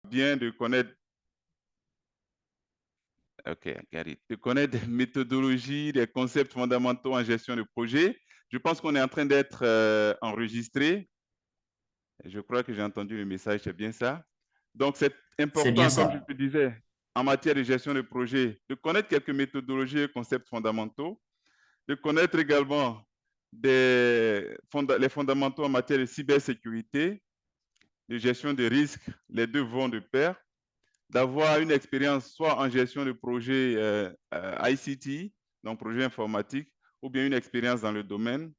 bien de connaître, de connaître des méthodologies, des concepts fondamentaux en gestion de projet. Je pense qu'on est en train d'être enregistré. Je crois que j'ai entendu le message, c'est bien ça. Donc, c'est C'est bien important, comme je ça. te disais, en matière de gestion de projet, de connaître quelques méthodologies et concepts fondamentaux, de connaître également les fondamentaux en matière de cybersécurité, de gestion des risques, les deux vont de pair, d'avoir une expérience soit en gestion de projet ICT, donc projet informatique, ou bien une expérience dans le domaine,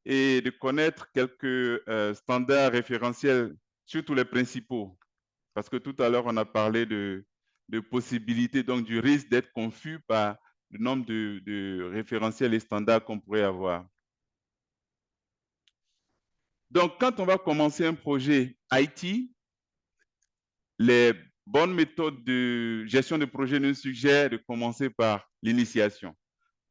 et de connaître quelques standards référentiels, surtout les principaux. Parce que tout à l'heure, on a parlé de possibilités, donc du risque d'être confus par le nombre de référentiels et standards qu'on pourrait avoir. Donc, quand on va commencer un projet IT, les bonnes méthodes de gestion de projet nous suggèrent de commencer par l'initiation.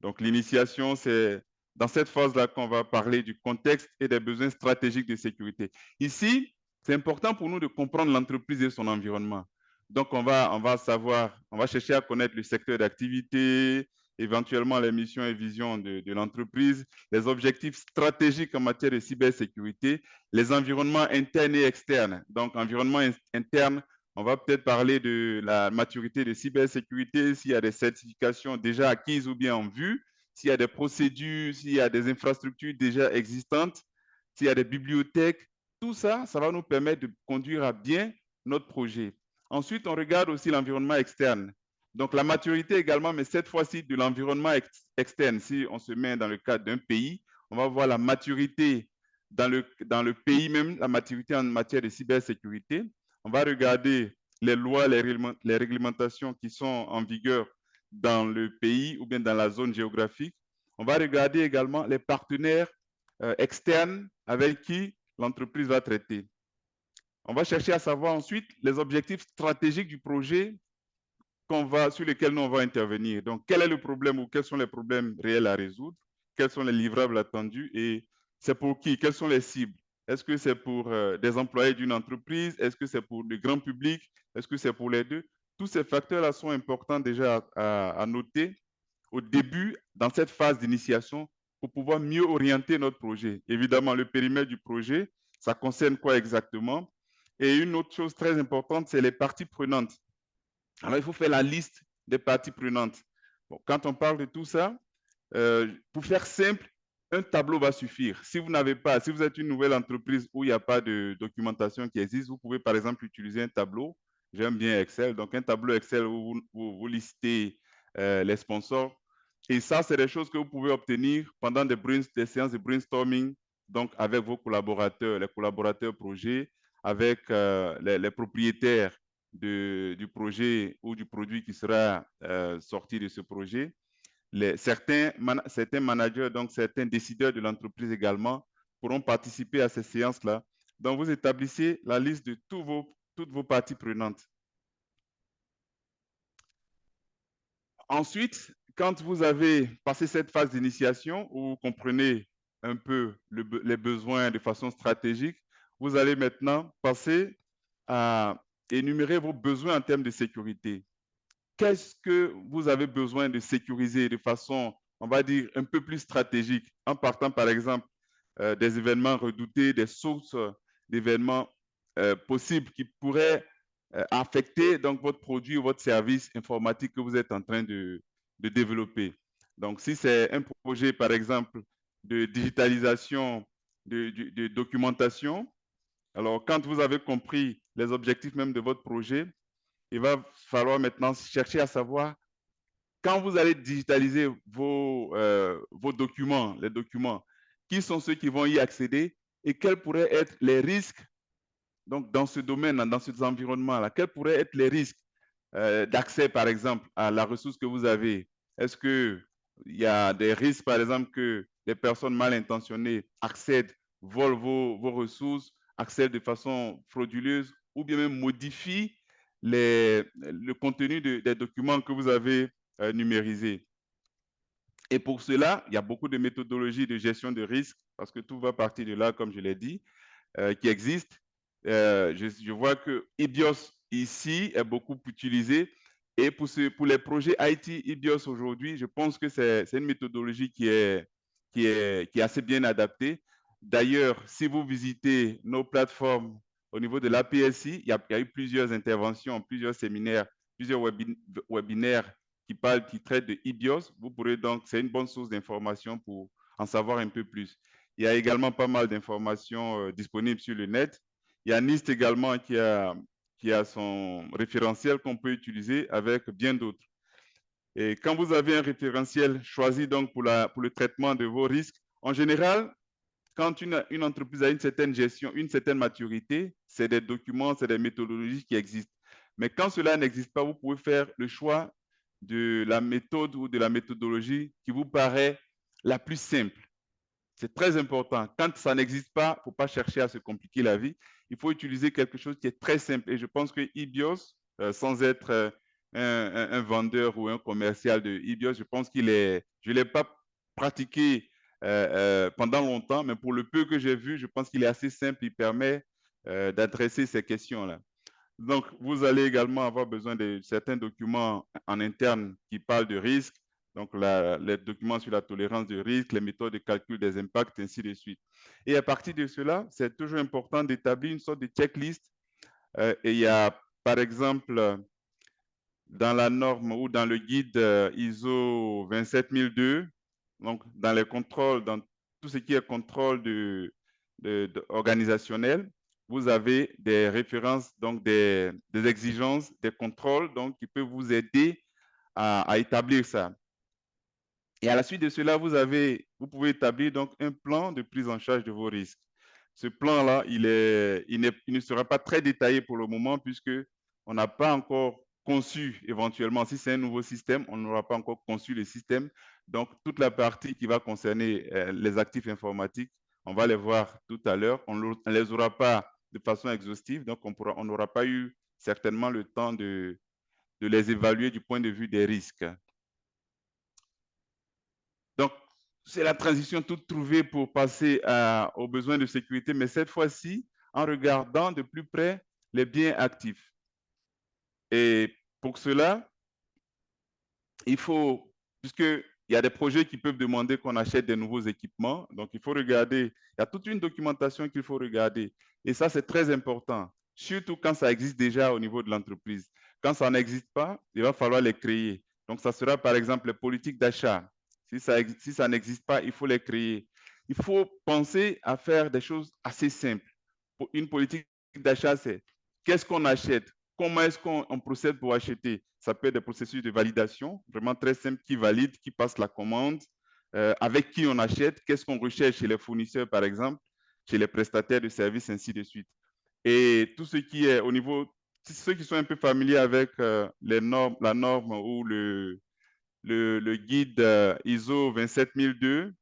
Donc, l'initiation, c'est dans cette phase-là qu'on va parler du contexte et des besoins stratégiques de sécurité. Ici, c'est important pour nous de comprendre l'entreprise et son environnement. Donc, on va savoir, on va chercher à connaître le secteur d'activité, éventuellement les missions et visions de l'entreprise, les objectifs stratégiques en matière de cybersécurité, les environnements internes et externes. Donc, environnement interne, on va peut-être parler de la maturité de cybersécurité, s'il y a des certifications déjà acquises ou bien en vue, s'il y a des procédures, s'il y a des infrastructures déjà existantes, s'il y a des bibliothèques. Tout ça, ça va nous permettre de conduire à bien notre projet. Ensuite, on regarde aussi l'environnement externe. Donc, la maturité également, mais cette fois-ci de l'environnement externe. Si on se met dans le cadre d'un pays, on va voir la maturité dans le pays même, la maturité en matière de cybersécurité. On va regarder les lois, les réglementations qui sont en vigueur dans le pays ou bien dans la zone géographique. On va regarder également les partenaires externes avec qui l'entreprise va traiter. On va chercher à savoir ensuite les objectifs stratégiques du projet sur lesquels nous on va intervenir. Donc, quel est le problème ou quels sont les problèmes réels à résoudre? Quels sont les livrables attendus et c'est pour qui? Quelles sont les cibles? Est-ce que c'est pour des employés d'une entreprise? Est-ce que c'est pour le grand public? Est-ce que c'est pour les deux? Tous ces facteurs-là sont importants déjà à noter au début, dans cette phase d'initiation, pour pouvoir mieux orienter notre projet. Évidemment, le périmètre du projet, ça concerne quoi exactement? Et une autre chose très importante, c'est les parties prenantes. Alors, il faut faire la liste des parties prenantes. Bon, quand on parle de tout ça, pour faire simple, un tableau va suffire. Si vous n'avez pas, si vous êtes une nouvelle entreprise où il n'y a pas de documentation qui existe, vous pouvez par exemple utiliser un tableau. J'aime bien Excel. Donc, un tableau Excel où vous listez les sponsors. Et ça, c'est des choses que vous pouvez obtenir pendant des séances de brainstorming, donc avec vos collaborateurs, les collaborateurs projets, avec les propriétaires du projet ou du produit qui sera sorti de ce projet. Certains managers, donc certains décideurs de l'entreprise également, pourront participer à ces séances-là. Donc, vous établissez la liste de toutes vos parties prenantes. Ensuite, quand vous avez passé cette phase d'initiation où vous comprenez un peu les besoins de façon stratégique, vous allez maintenant passer à énumérer vos besoins en termes de sécurité. Qu'est-ce que vous avez besoin de sécuriser de façon, on va dire, un peu plus stratégique, en partant par exemple des événements redoutés, des sources d'événements possibles qui pourraient affecter donc votre produit ou votre service informatique que vous êtes en train de développer. Donc, si c'est un projet, par exemple, de digitalisation, de documentation, alors quand vous avez compris les objectifs même de votre projet, il va falloir maintenant chercher à savoir quand vous allez digitaliser vos documents, les documents, qui sont ceux qui vont y accéder et quels pourraient être les risques donc dans ce domaine, dans ces environnements-là, quels pourraient être les risques d'accès, par exemple, à la ressource que vous avez? Est-ce qu'il y a des risques, par exemple, que des personnes mal intentionnées accèdent, volent vos ressources, accèdent de façon frauduleuse ou bien même modifient le contenu des documents que vous avez numérisés? Et pour cela, il y a beaucoup de méthodologies de gestion de risque, parce que tout va partir de là, comme je l'ai dit, qui existent. Je vois que EBIOS ici est beaucoup utilisé. Et pour les projets IT EBIOS aujourd'hui, je pense que c'est une méthodologie qui est assez bien adaptée. D'ailleurs, si vous visitez nos plateformes au niveau de l'APSI, il y a eu plusieurs interventions, plusieurs séminaires, plusieurs webinaires qui traitent de EBIOS. Vous pourrez donc, c'est une bonne source d'information pour en savoir un peu plus. Il y a également pas mal d'informations disponibles sur le net. Il y a NIST également qui a son référentiel qu'on peut utiliser avec bien d'autres. Et quand vous avez un référentiel choisi donc pour le traitement de vos risques, en général, quand une entreprise a une certaine gestion, une certaine maturité, c'est des documents, c'est des méthodologies qui existent. Mais quand cela n'existe pas, vous pouvez faire le choix de la méthode ou de la méthodologie qui vous paraît la plus simple. C'est très important. Quand ça n'existe pas, il ne faut pas chercher à se compliquer la vie. Il faut utiliser quelque chose qui est très simple. Et je pense que EBIOS, sans être un vendeur ou un commercial de EBIOS, je pense je ne l'ai pas pratiqué pendant longtemps, mais pour le peu que j'ai vu, je pense qu'il est assez simple. Il permet d'adresser ces questions-là. Donc, vous allez également avoir besoin de certains documents en interne qui parlent de risque, donc les documents sur la tolérance de risque, les méthodes de calcul des impacts, ainsi de suite. Et à partir de cela, c'est toujours important d'établir une sorte de checklist. Et il y a, par exemple, dans la norme ou dans le guide ISO 27002, donc dans les contrôles, dans tout ce qui est contrôle organisationnel, vous avez des références, donc des exigences, des contrôles donc, qui peuvent vous aider à établir ça. Et à la suite de cela, vous pouvez établir donc un plan de prise en charge de vos risques. Ce plan-là, il ne sera pas très détaillé pour le moment puisque on n'a pas encore conçu éventuellement, si c'est un nouveau système, on n'aura pas encore conçu le système. Donc, toute la partie qui va concerner les actifs informatiques, on va les voir tout à l'heure. On ne les aura pas de façon exhaustive, donc on n'aura pas eu certainement le temps de les évaluer du point de vue des risques. Donc, c'est la transition toute trouvée pour passer aux besoins de sécurité, mais cette fois-ci, en regardant de plus près les biens actifs. Et pour cela, il faut, puisqu'il y a des projets qui peuvent demander qu'on achète des nouveaux équipements, donc il faut regarder, il y a toute une documentation qu'il faut regarder. Et ça, c'est très important, surtout quand ça existe déjà au niveau de l'entreprise. Quand ça n'existe pas, il va falloir les créer. Donc, ça sera par exemple les politiques d'achat. Si ça n'existe pas, il faut les créer. Il faut penser à faire des choses assez simples. Une politique d'achat, c'est qu'est-ce qu'on achète? Comment est-ce qu'on procède pour acheter? Ça peut être des processus de validation, vraiment très simple, qui valide, qui passe la commande, avec qui on achète, qu'est-ce qu'on recherche chez les fournisseurs, par exemple, chez les prestataires de services, ainsi de suite. Et tout ce qui est au niveau, ceux qui sont un peu familiers avec la norme ou le guide ISO 27002,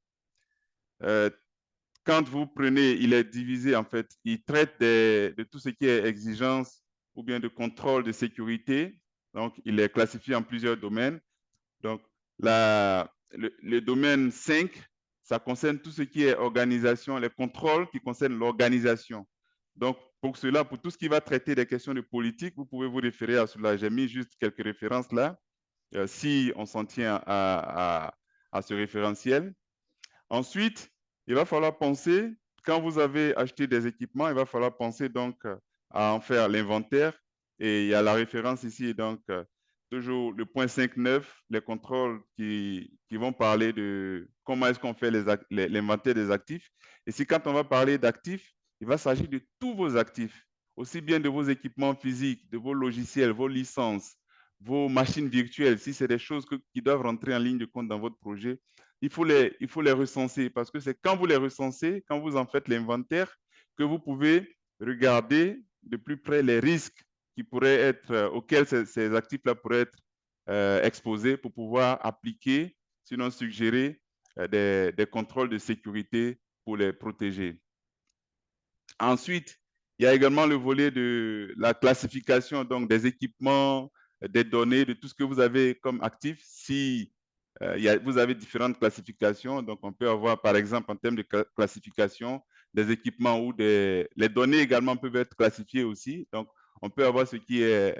quand vous prenez, il est divisé en fait, il traite de tout ce qui est exigence ou bien de contrôle de sécurité. Donc, il est classifié en plusieurs domaines. Donc, le domaine 5, ça concerne tout ce qui est organisation, les contrôles qui concernent l'organisation. Donc, pour cela, pour tout ce qui va traiter des questions de politique, vous pouvez vous référer à cela. J'ai mis juste quelques références là, si on s'en tient à ce référentiel. Ensuite, il va falloir penser, quand vous avez acheté des équipements, il va falloir penser donc à en faire l'inventaire. Et il y a la référence ici, donc toujours le point 5.9, les contrôles qui vont parler de comment est-ce qu'on fait l'inventaire des actifs. Et si quand on va parler d'actifs, il va s'agir de tous vos actifs, aussi bien de vos équipements physiques, de vos logiciels, vos licences, vos machines virtuelles, si c'est des choses qui doivent rentrer en ligne de compte dans votre projet, il faut les recenser parce que c'est quand vous les recensez, quand vous en faites l'inventaire, que vous pouvez regarder de plus près les risques qui pourraient être, auxquels ces actifs-là pourraient être exposés pour pouvoir appliquer, sinon suggérer des contrôles de sécurité pour les protéger. Ensuite, il y a également le volet de la classification donc des équipements, des données, de tout ce que vous avez comme actif. Si vous avez différentes classifications, donc on peut avoir par exemple en termes de classification des équipements ou les données également peuvent être classifiées aussi. Donc On peut avoir ce qui est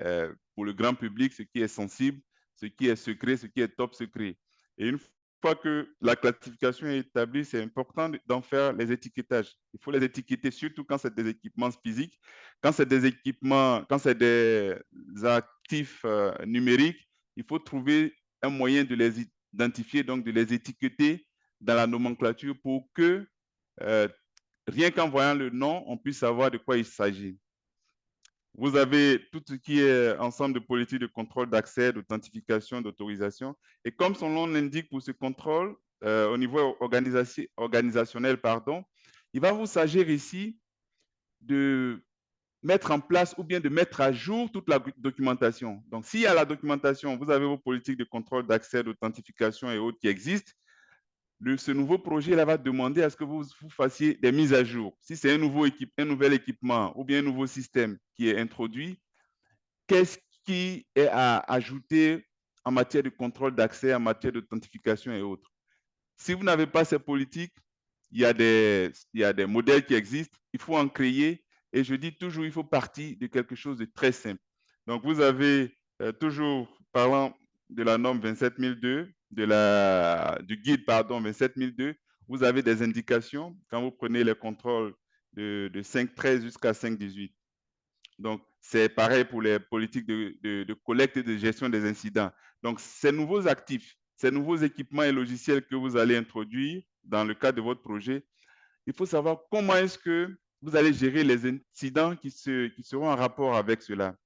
pour le grand public, ce qui est sensible, ce qui est secret, ce qui est top secret. Et une fois que la classification est établie, c'est important d'en faire les étiquetages. Il faut les étiqueter, surtout quand c'est des équipements physiques. Quand c'est des équipements, quand c'est des actifs numériques, il faut trouver un moyen de les identifier, donc de les étiqueter dans la nomenclature pour que, rien qu'en voyant le nom, on puisse savoir de quoi il s'agit. Vous avez tout ce qui est ensemble de politiques de contrôle d'accès, d'authentification, d'autorisation. Et comme son nom l'indique pour ce contrôle, au niveau organisationnel, pardon, il va vous s'agir ici de mettre en place ou bien de mettre à jour toute la documentation. Donc, s'il y a la documentation, vous avez vos politiques de contrôle d'accès, d'authentification et autres qui existent, ce nouveau projet-là va demander à ce que vous fassiez des mises à jour. Si c'est un nouvel équipement ou bien un nouveau système qui est introduit, qu'est-ce qui est à ajouter en matière de contrôle d'accès, en matière d'authentification et autres. Si vous n'avez pas ces politiques, il y a des modèles qui existent, il faut en créer, et je dis toujours, il faut partir de quelque chose de très simple. Donc, vous avez toujours, parlant de la norme 27002, du guide, pardon, 27002, vous avez des indications quand vous prenez les contrôles de 5.13 jusqu'à 5.18. Donc, c'est pareil pour les politiques de collecte et de gestion des incidents. Donc, ces nouveaux actifs, ces nouveaux équipements et logiciels que vous allez introduire dans le cadre de votre projet, il faut savoir comment est-ce que vous allez gérer les incidents qui seront en rapport avec cela.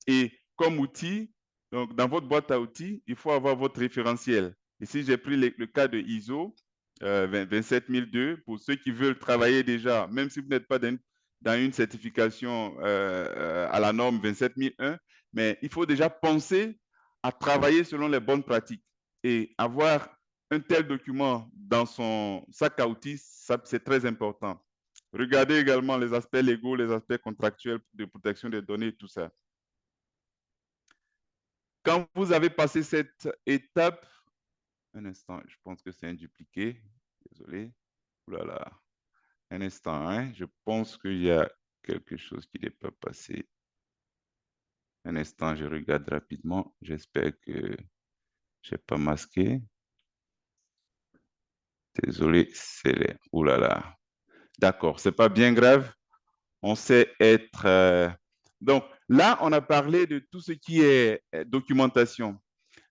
Et comme outil, donc dans votre boîte à outils, il faut avoir votre référentiel. Ici, j'ai pris le cas de ISO 27002 pour ceux qui veulent travailler déjà, même si vous n'êtes pas dans une certification à la norme 27001, mais il faut déjà penser à travailler selon les bonnes pratiques et avoir un tel document dans son sac à outils, c'est très important. Regardez également les aspects légaux, les aspects contractuels de protection des données, tout ça. Quand vous avez passé cette étape, un instant, je pense que c'est un dupliqué, désolé. Voilà. Un instant, hein. Je pense qu'il y a quelque chose qui n'est pas passé. Un instant, je regarde rapidement. J'espère que je n'ai pas masqué. Désolé, c'est les... Ouh là là. D'accord, c'est pas bien grave. On sait être... Donc, là, on a parlé de tout ce qui est documentation.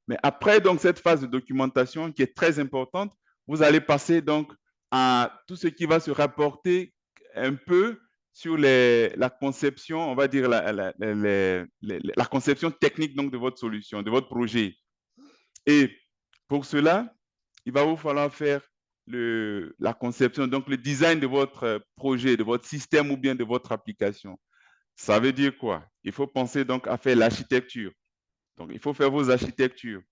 Mais après, donc, cette phase de documentation qui est très importante, vous allez passer donc à tout ce qui va se rapporter un peu sur la conception, on va dire la conception technique donc, de votre solution, de votre projet. Et pour cela, il va vous falloir faire la conception, donc le design de votre projet, de votre système ou bien de votre application. Ça veut dire quoi? Il faut penser donc à faire l'architecture. Donc, il faut faire vos architectures,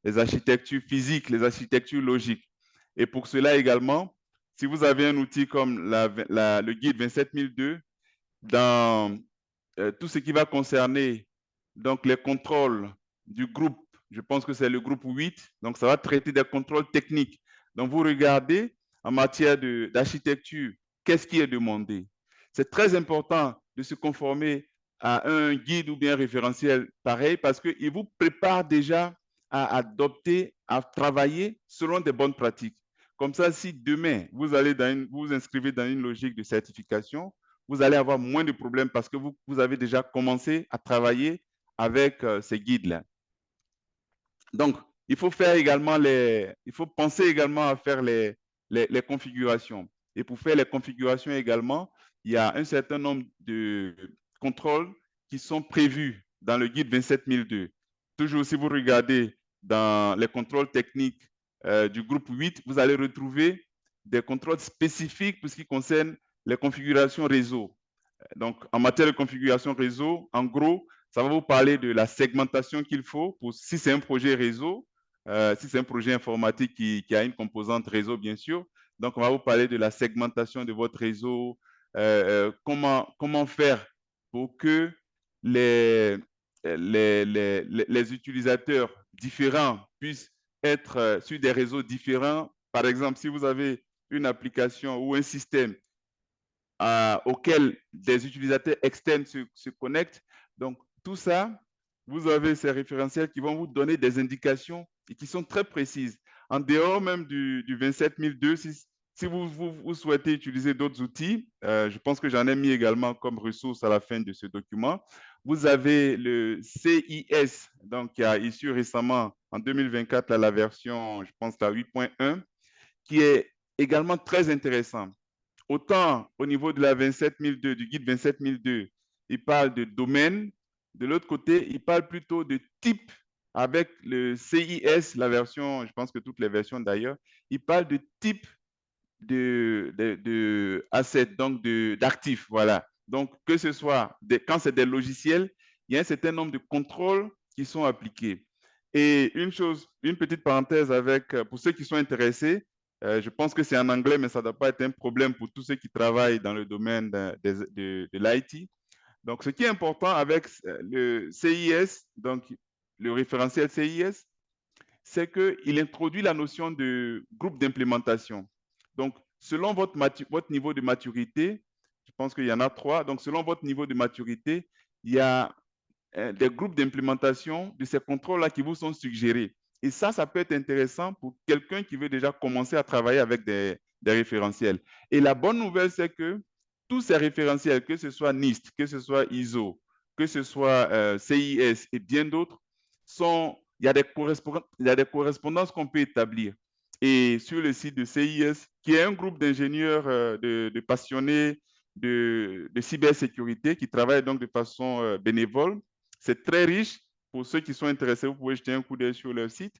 les architectures physiques, les architectures logiques. Et pour cela également, si vous avez un outil comme le guide 27002, dans tout ce qui va concerner donc, les contrôles du groupe, je pense que c'est le groupe 8, donc ça va traiter des contrôles techniques. Donc, vous regardez en matière d'architecture, qu'est-ce qui est demandé? C'est très important de se conformer à un guide ou bien un référentiel pareil parce qu'il vous prépare déjà à adopter, à travailler selon des bonnes pratiques. Comme ça, si demain, vous vous inscrivez dans une logique de certification, vous allez avoir moins de problèmes parce que vous avez déjà commencé à travailler avec ces guides-là. Donc, il faut penser également à faire les configurations. Et pour faire les configurations également, il y a un certain nombre de contrôles qui sont prévus dans le guide 27002. Toujours, si vous regardez dans les contrôles techniques du groupe 8, vous allez retrouver des contrôles spécifiques pour ce qui concerne les configurations réseau. Donc, en matière de configuration réseau, en gros, ça va vous parler de la segmentation qu'il faut si c'est un projet réseau, si c'est un projet informatique qui a une composante réseau, bien sûr. Donc, on va vous parler de la segmentation de votre réseau, comment faire pour que les utilisateurs différents puissent être sur des réseaux différents. Par exemple, si vous avez une application ou un système auquel des utilisateurs externes se connectent, Donc, tout ça, vous avez ces référentiels qui vont vous donner des indications et qui sont très précises. En dehors même du 27002, si vous souhaitez utiliser d'autres outils, je pense que j'en ai mis également comme ressource à la fin de ce document. Vous avez le CIS, donc qui a issu récemment en 2024 la version, je pense, la 8.1, qui est également très intéressant. Autant au niveau de la 27002, du guide 27002, il parle de domaine. De l'autre côté, il parle plutôt de type avec le CIS, la version, je pense que toutes les versions d'ailleurs, il parle de type de assets, donc d'actifs, voilà. Donc, que ce soit, quand c'est des logiciels, il y a un certain nombre de contrôles qui sont appliqués. Et une chose, une petite parenthèse avec, pour ceux qui sont intéressés, je pense que c'est en anglais, mais ça ne doit pas être un problème pour tous ceux qui travaillent dans le domaine de l'IT. Donc, ce qui est important avec le CIS, donc le référentiel CIS, c'est qu'il introduit la notion de groupe d'implémentation. Donc, selon votre niveau de maturité, je pense qu'il y en a 3, donc selon votre niveau de maturité, il y a des groupes d'implémentation de ces contrôles-là qui vous sont suggérés. Et ça peut être intéressant pour quelqu'un qui veut déjà commencer à travailler avec des référentiels. Et la bonne nouvelle, c'est que tous ces référentiels, que ce soit NIST, que ce soit ISO, que ce soit CIS et bien d'autres, il y a des correspondances qu'on peut établir. Et sur le site de CIS, qui est un groupe d'ingénieurs, de passionnés de cybersécurité qui travaillent donc de façon bénévole, c'est très riche. Pour ceux qui sont intéressés, vous pouvez jeter un coup d'œil sur leur site.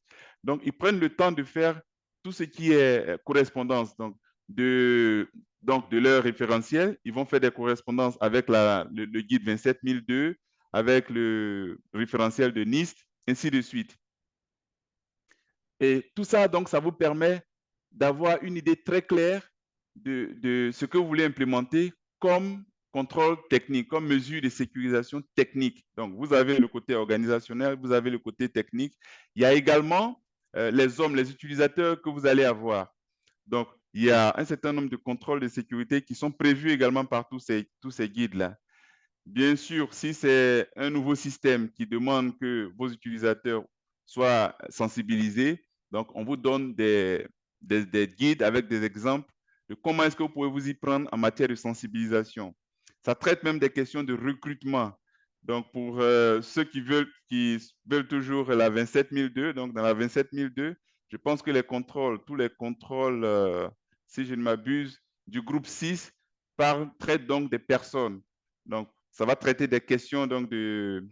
Donc, ils prennent le temps de faire tout ce qui est correspondance. Donc, de leur référentiel, ils vont faire des correspondances avec le guide 27002, avec le référentiel de NIST, ainsi de suite. Et tout ça, donc, ça vous permet d'avoir une idée très claire de ce que vous voulez implémenter comme contrôle technique, comme mesure de sécurisation technique. Donc, vous avez le côté organisationnel, vous avez le côté technique. Il y a également les utilisateurs que vous allez avoir. Donc, il y a un certain nombre de contrôles de sécurité qui sont prévus également par tous ces guides-là. Bien sûr, si c'est un nouveau système qui demande que vos utilisateurs soient sensibilisés, donc on vous donne des guides avec des exemples de comment est-ce que vous pouvez vous y prendre en matière de sensibilisation. Ça traite même des questions de recrutement. Donc, pour ceux qui veulent toujours la 27002, donc dans la 27002, je pense que tous les contrôles, si je ne m'abuse, du groupe 6 traitent donc des personnes. Donc, ça va traiter des questions donc, de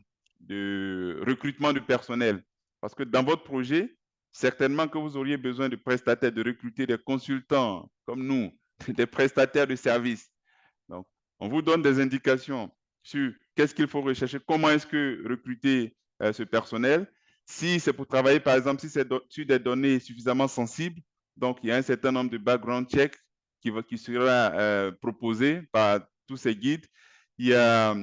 recrutement de personnel. Parce que dans votre projet, certainement que vous auriez besoin de prestataires, de recruter des consultants comme nous, des prestataires de services. Donc, on vous donne des indications sur qu'est-ce qu'il faut rechercher, comment est-ce que recruter ce personnel. Si c'est pour travailler, par exemple, si c'est sur des données suffisamment sensibles, donc il y a un certain nombre de background checks qui sera proposé par tous ces guides. Il y a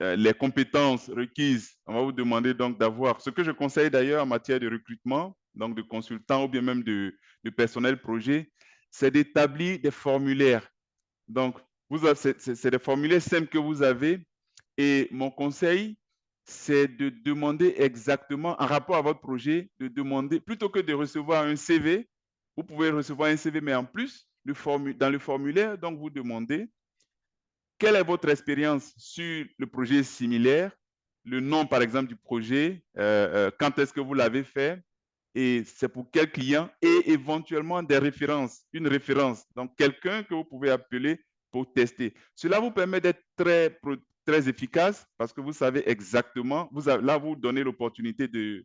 les compétences requises. On va vous demander donc d'avoir, ce que je conseille d'ailleurs en matière de recrutement, donc de consultants ou bien même de personnel projet, c'est d'établir des formulaires. Donc, c'est des formulaires simples que vous avez. Et mon conseil, c'est de demander exactement, en rapport à votre projet, de demander, plutôt que de recevoir un CV, vous pouvez recevoir un CV, mais en plus, dans le formulaire, donc vous demandez quelle est votre expérience sur le projet similaire, le nom, par exemple, du projet, quand est-ce que vous l'avez fait, et c'est pour quel client, et éventuellement des références, une référence, donc quelqu'un que vous pouvez appeler pour tester. Cela vous permet d'être très efficace parce que vous savez exactement, là, vous vous donnez l'opportunité de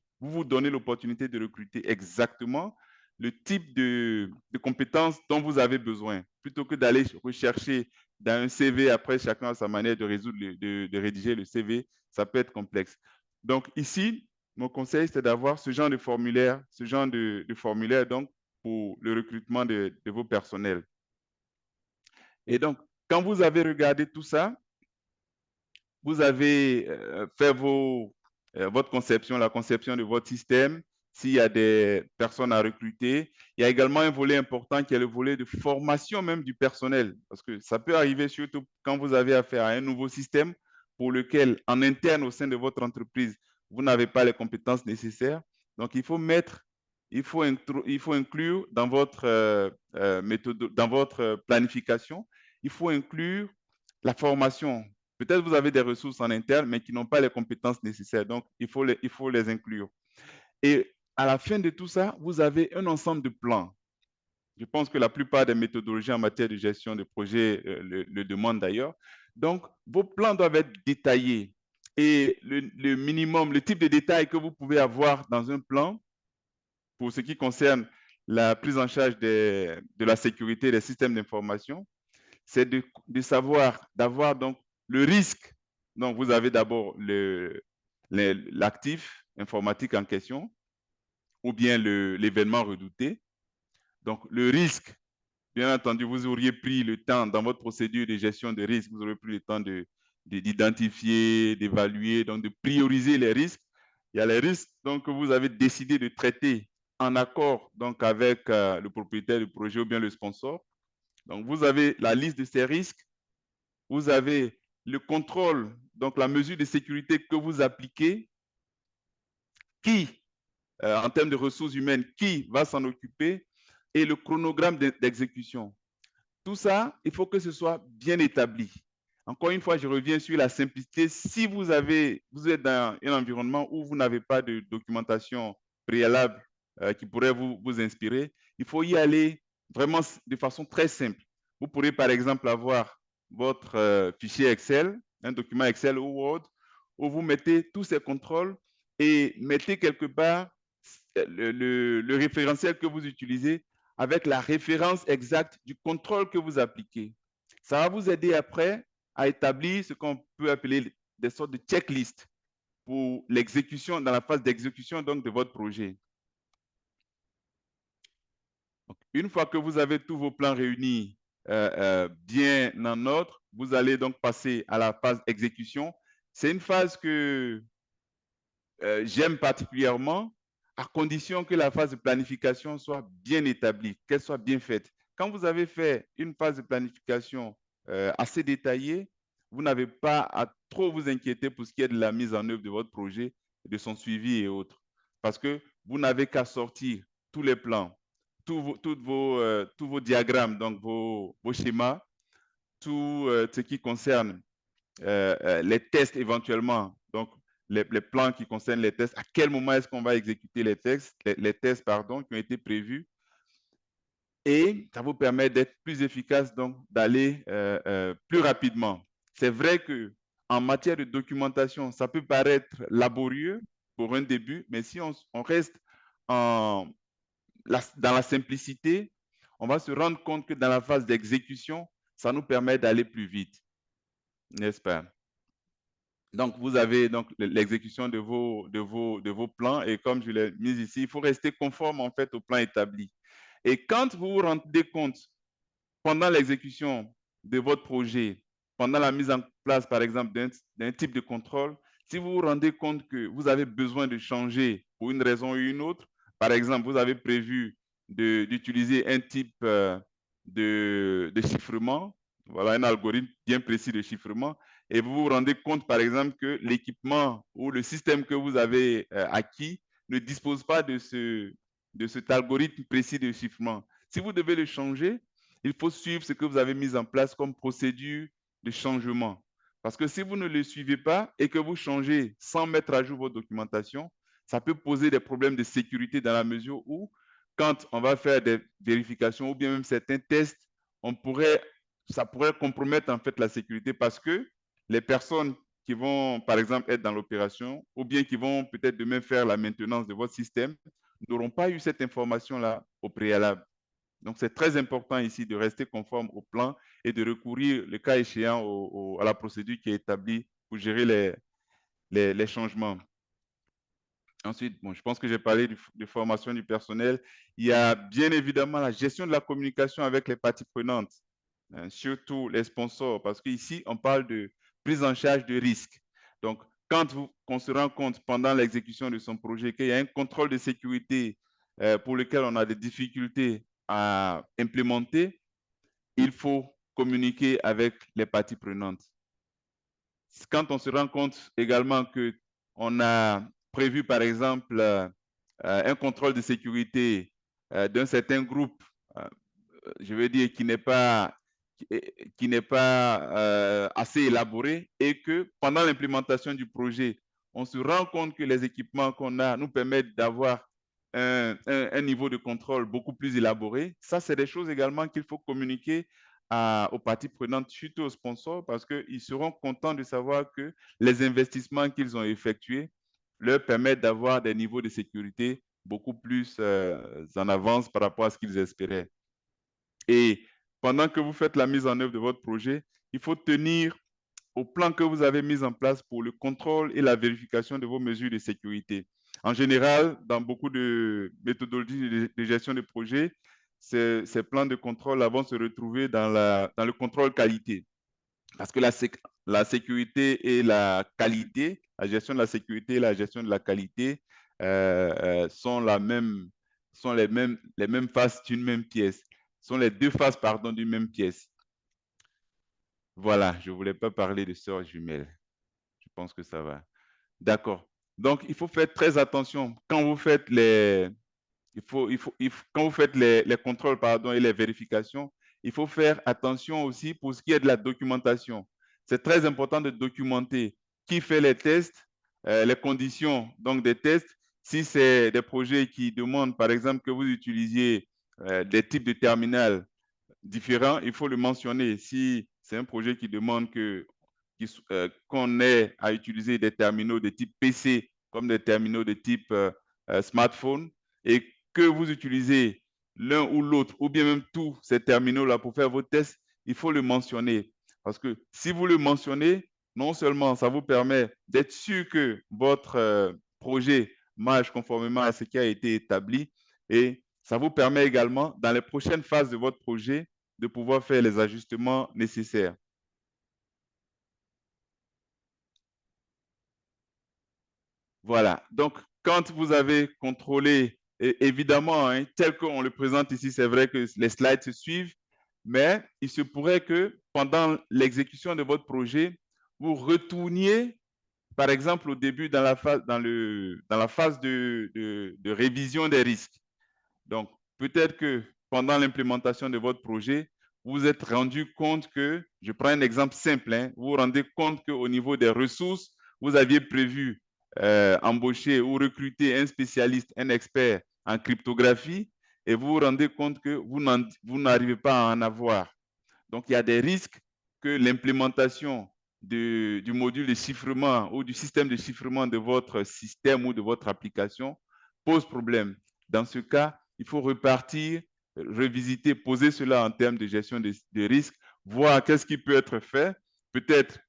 recruter exactement le type de compétences dont vous avez besoin, plutôt que d'aller rechercher dans un CV, après chacun a sa manière de résoudre, de rédiger le CV, ça peut être complexe. Donc ici, mon conseil, c'est d'avoir ce genre de formulaire, donc, pour le recrutement de vos personnels. Et donc, quand vous avez regardé tout ça, vous avez fait votre conception, la conception de votre système, s'il y a des personnes à recruter. Il y a également un volet important qui est le volet de formation même du personnel, parce que ça peut arriver surtout quand vous avez affaire à un nouveau système, pour lequel, en interne au sein de votre entreprise, vous n'avez pas les compétences nécessaires. Donc, il faut inclure dans votre méthode, dans votre planification, il faut inclure la formation. Peut-être vous avez des ressources en interne, mais qui n'ont pas les compétences nécessaires. Donc, il faut les inclure. Et à la fin de tout ça, vous avez un ensemble de plans. Je pense que la plupart des méthodologies en matière de gestion de projet le demandent d'ailleurs. Donc, vos plans doivent être détaillés. Et le minimum, le type de détail que vous pouvez avoir dans un plan, pour ce qui concerne la prise en charge de la sécurité des systèmes d'information, c'est de savoir, d'avoir donc le risque. Donc, vous avez d'abord l'actif informatique en question, ou bien l'événement redouté. Donc, le risque, bien entendu, vous auriez pris le temps dans votre procédure de gestion de risque, vous aurez pris le temps d'identifier, d'évaluer, donc de prioriser les risques. Il y a les risques donc, que vous avez décidé de traiter en accord donc, avec le propriétaire du projet ou bien le sponsor. Donc, vous avez la liste de ces risques. Vous avez le contrôle, donc la mesure de sécurité que vous appliquez. Qui, en termes de ressources humaines, qui va s'en occuper et le chronogramme d'exécution. Tout ça, il faut que ce soit bien établi. Encore une fois, je reviens sur la simplicité. Si vous êtes dans un environnement où vous n'avez pas de documentation préalable qui pourrait vous inspirer, il faut y aller vraiment de façon très simple. Vous pourrez par exemple avoir votre fichier Excel, un document Excel ou Word, où vous mettez tous ces contrôles et mettez quelque part le référentiel que vous utilisez avec la référence exacte du contrôle que vous appliquez. Ça va vous aider après à établir ce qu'on peut appeler des sortes de checklists pour l'exécution, dans la phase d'exécution donc de votre projet. Donc, une fois que vous avez tous vos plans réunis bien en ordre, vous allez donc passer à la phase exécution. C'est une phase que j'aime particulièrement, à condition que la phase de planification soit bien établie, qu'elle soit bien faite. Quand vous avez fait une phase de planification assez détaillée, vous n'avez pas à trop vous inquiéter pour ce qui est de la mise en œuvre de votre projet, de son suivi et autres. Parce que vous n'avez qu'à sortir tous les plans, tous vos diagrammes, donc vos schémas, tout ce qui concerne les tests éventuellement, donc les plans qui concernent les tests, à quel moment est-ce qu'on va exécuter les tests, pardon, qui ont été prévus. Et ça vous permet d'être plus efficace, donc d'aller plus rapidement. C'est vrai que en matière de documentation, ça peut paraître laborieux pour un début, mais si on reste dans la simplicité, on va se rendre compte que dans la phase d'exécution, ça nous permet d'aller plus vite, n'est-ce pas? Donc, vous avez donc l'exécution de vos plans et comme je l'ai mis ici, il faut rester conforme en fait au plan établi. Et quand vous vous rendez compte pendant l'exécution de votre projet, pendant la mise en place par exemple d'un type de contrôle, si vous vous rendez compte que vous avez besoin de changer pour une raison ou une autre, par exemple, vous avez prévu d'utiliser un type de chiffrement, voilà un algorithme bien précis de chiffrement, et vous vous rendez compte, par exemple, que l'équipement ou le système que vous avez acquis ne dispose pas de cet algorithme précis de chiffrement. Si vous devez le changer, il faut suivre ce que vous avez mis en place comme procédure de changement. Parce que si vous ne le suivez pas et que vous changez sans mettre à jour votre documentation, ça peut poser des problèmes de sécurité dans la mesure où, quand on va faire des vérifications ou bien même certains tests, ça pourrait compromettre en fait la sécurité parce que les personnes qui vont, par exemple, être dans l'opération ou bien qui vont peut-être demain faire la maintenance de votre système n'auront pas eu cette information-là au préalable. Donc, c'est très important ici de rester conforme au plan et de recourir, le cas échéant, à la procédure qui est établie pour gérer les changements. Ensuite, bon, je pense que j'ai parlé de formation du personnel. Il y a bien évidemment la gestion de la communication avec les parties prenantes, surtout les sponsors, parce qu'ici, on parle de prise en charge de risques. Donc, quand on se rend compte pendant l'exécution de son projet qu'il y a un contrôle de sécurité pour lequel on a des difficultés à implémenter, il faut communiquer avec les parties prenantes. quand on se rend compte également qu'on a prévu, par exemple, un contrôle de sécurité d'un certain groupe, je veux dire, qui n'est pas assez élaboré, et que pendant l'implémentation du projet, on se rend compte que les équipements qu'on a nous permettent d'avoir un niveau de contrôle beaucoup plus élaboré. Ça, c'est des choses également qu'il faut communiquer aux parties prenantes, surtout aux sponsors, parce qu'ils seront contents de savoir que les investissements qu'ils ont effectués leur permettent d'avoir des niveaux de sécurité beaucoup plus en avance par rapport à ce qu'ils espéraient. Et pendant que vous faites la mise en œuvre de votre projet, il faut tenir au plan que vous avez mis en place pour le contrôle et la vérification de vos mesures de sécurité. En général, dans beaucoup de méthodologies de gestion de projet, ces plans de contrôle vont se retrouver dans le contrôle qualité. Parce que la sécurité et la qualité, la gestion de la sécurité et la gestion de la qualité sont les mêmes faces d'une même pièce, sont les deux faces, pardon, d'une même pièce. Voilà, je ne voulais pas parler de sœurs jumelles. Je pense que ça va. D'accord. Donc, il faut faire très attention quand vous faites quand vous faites les contrôles, pardon, et les vérifications. Il faut faire attention aussi pour ce qui est de la documentation. C'est très important de documenter qui fait les tests, les conditions donc des tests. Si c'est des projets qui demandent, par exemple, que vous utilisiez des types de terminal différents, il faut le mentionner. Si c'est un projet qui demande qu'on ait à utiliser des terminaux de type PC comme des terminaux de type smartphone, et que vous utilisez l'un ou l'autre, ou bien même tous ces terminaux-là pour faire vos tests, il faut le mentionner. Parce que si vous le mentionnez, non seulement ça vous permet d'être sûr que votre projet marche conformément à ce qui a été établi, et ça vous permet également, dans les prochaines phases de votre projet, de pouvoir faire les ajustements nécessaires. Voilà. Donc, quand vous avez contrôlé, et évidemment, hein, tel qu'on le présente ici, c'est vrai que les slides se suivent, mais il se pourrait que pendant l'exécution de votre projet, vous retourniez, par exemple, au début dans la phase, dans la phase de révision des risques. Donc, peut-être que pendant l'implémentation de votre projet, vous vous êtes rendu compte que, je prends un exemple simple, hein, vous vous rendez compte qu'au niveau des ressources, vous aviez prévu embaucher ou recruter un spécialiste, un expert en cryptographie, et vous vous rendez compte que vous n'arrivez pas à en avoir. Donc, il y a des risques que l'implémentation du module de chiffrement ou du système de chiffrement de votre système ou de votre application pose problème. Dans ce cas, il faut repartir, revisiter, poser cela en termes de gestion de risques, voir qu'est-ce qui peut être fait. Peut-être,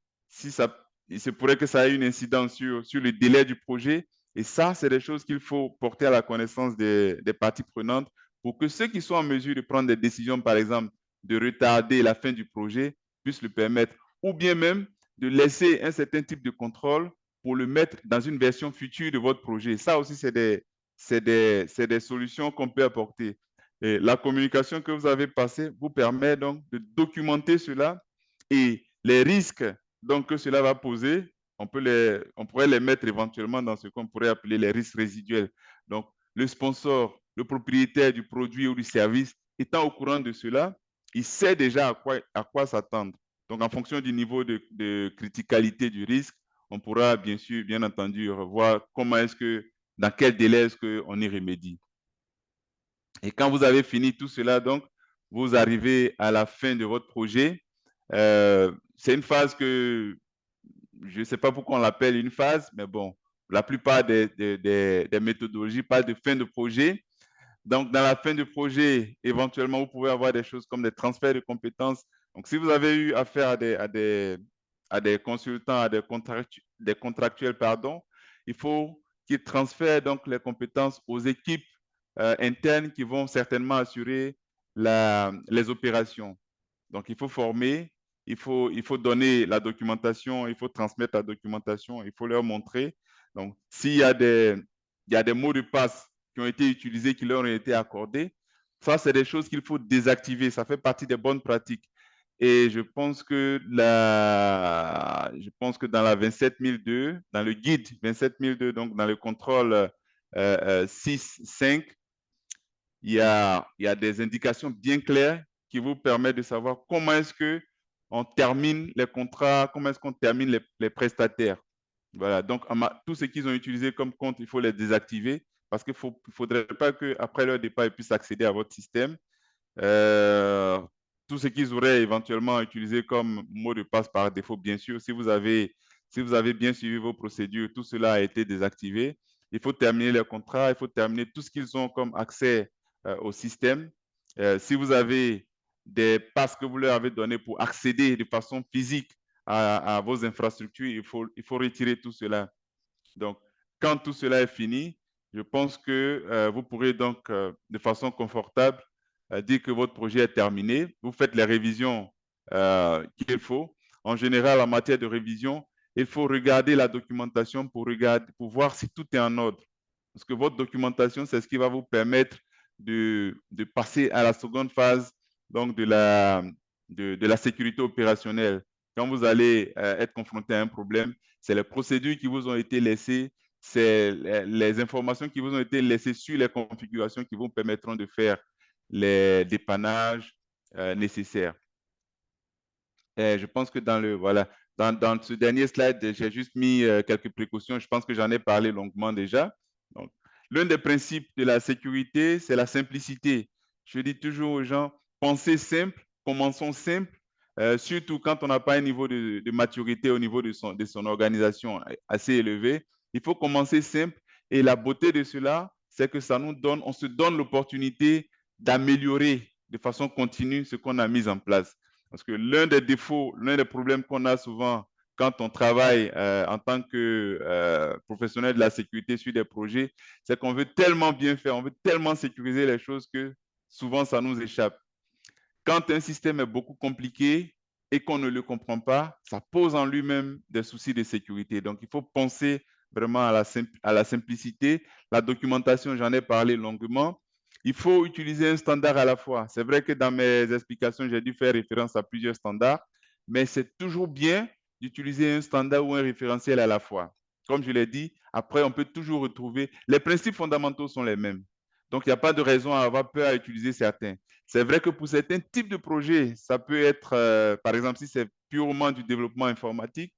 il se pourrait que ça ait une incidence sur le délai du projet. Et ça, c'est des choses qu'il faut porter à la connaissance des parties prenantes pour que ceux qui sont en mesure de prendre des décisions, par exemple, de retarder la fin du projet, puissent le permettre, ou bien même de laisser un certain type de contrôle pour le mettre dans une version future de votre projet. Ça aussi, c'est des solutions qu'on peut apporter. Et la communication que vous avez passée vous permet donc de documenter cela, et les risques donc, que cela va poser, on pourrait les mettre éventuellement dans ce qu'on pourrait appeler les risques résiduels. Donc, le sponsor, le propriétaire du produit ou du service, étant au courant de cela, il sait déjà à quoi s'attendre. Donc, en fonction du niveau de criticalité du risque, on pourra bien sûr, bien entendu, revoir comment est-ce que, dans quel délai est-ce qu'on y remédie. Et quand vous avez fini tout cela, donc, vous arrivez à la fin de votre projet. C'est une phase que je ne sais pas pourquoi on l'appelle une phase, mais bon, la plupart des méthodologies parlent de fin de projet. Donc, dans la fin du projet, éventuellement, vous pouvez avoir des choses comme des transferts de compétences. Donc, si vous avez eu affaire à des consultants, à des contractuels, pardon, il faut qu'ils transfèrent donc les compétences aux équipes internes qui vont certainement assurer les opérations. Donc, il faut former, il faut donner la documentation, il faut transmettre la documentation, il faut leur montrer. Donc, s'il y a il y a des mots de passe qui ont été utilisés, qui leur ont été accordés, ça, c'est des choses qu'il faut désactiver. Ça fait partie des bonnes pratiques. Et je pense que dans la 27002, dans le guide 27002, donc dans le contrôle 6.5, il y a des indications bien claires qui vous permettent de savoir comment est-ce que on termine les contrats, comment est-ce qu'on termine les prestataires. Voilà, donc tout ce qu'ils ont utilisé comme compte, il faut les désactiver parce qu'il ne faudrait pas qu'après leur départ, ils puissent accéder à votre système. Tout ce qu'ils auraient éventuellement utilisé comme mot de passe par défaut, bien sûr, si vous avez bien suivi vos procédures, tout cela a été désactivé. Il faut terminer les contrats, il faut terminer tout ce qu'ils ont comme accès au système. Si vous avez des passes que vous leur avez données pour accéder de façon physique à vos infrastructures, il faut retirer tout cela. Donc, quand tout cela est fini, je pense que vous pourrez donc, de façon confortable, dire que votre projet est terminé. Vous faites les révisions qu'il faut. En général, en matière de révision, il faut regarder la documentation pour voir si tout est en ordre. Parce que votre documentation, c'est ce qui va vous permettre de passer à la seconde phase donc de la sécurité opérationnelle. Quand vous allez être confronté à un problème, c'est les procédures qui vous ont été laissées, c'est les informations qui vous ont été laissées sur les configurations qui vous permettront de faire les dépannages nécessaires. Et je pense que dans ce dernier slide, j'ai juste mis quelques précautions. Je pense que j'en ai parlé longuement déjà. Donc, l'un des principes de la sécurité, c'est la simplicité. Je dis toujours aux gens, pensez simple, commençons simple, surtout quand on n'a pas un niveau de maturité au niveau de son organisation assez élevé. Il faut commencer simple. Et la beauté de cela, c'est que on se donne l'opportunité d'améliorer de façon continue ce qu'on a mis en place. Parce que l'un des défauts, l'un des problèmes qu'on a souvent quand on travaille en tant que professionnel de la sécurité sur des projets, c'est qu'on veut tellement bien faire, on veut tellement sécuriser les choses que souvent ça nous échappe. Quand un système est beaucoup compliqué et qu'on ne le comprend pas, ça pose en lui-même des soucis de sécurité. Donc, il faut penser vraiment à la simplicité. La documentation, j'en ai parlé longuement. Il faut utiliser un standard à la fois. C'est vrai que dans mes explications, j'ai dû faire référence à plusieurs standards, mais c'est toujours bien d'utiliser un standard ou un référentiel à la fois. Comme je l'ai dit, après, on peut toujours retrouver. Les principes fondamentaux sont les mêmes. Donc, il n'y a pas de raison à avoir peur à utiliser certains. C'est vrai que pour certains types de projets, ça peut être, par exemple, si c'est purement du développement informatique,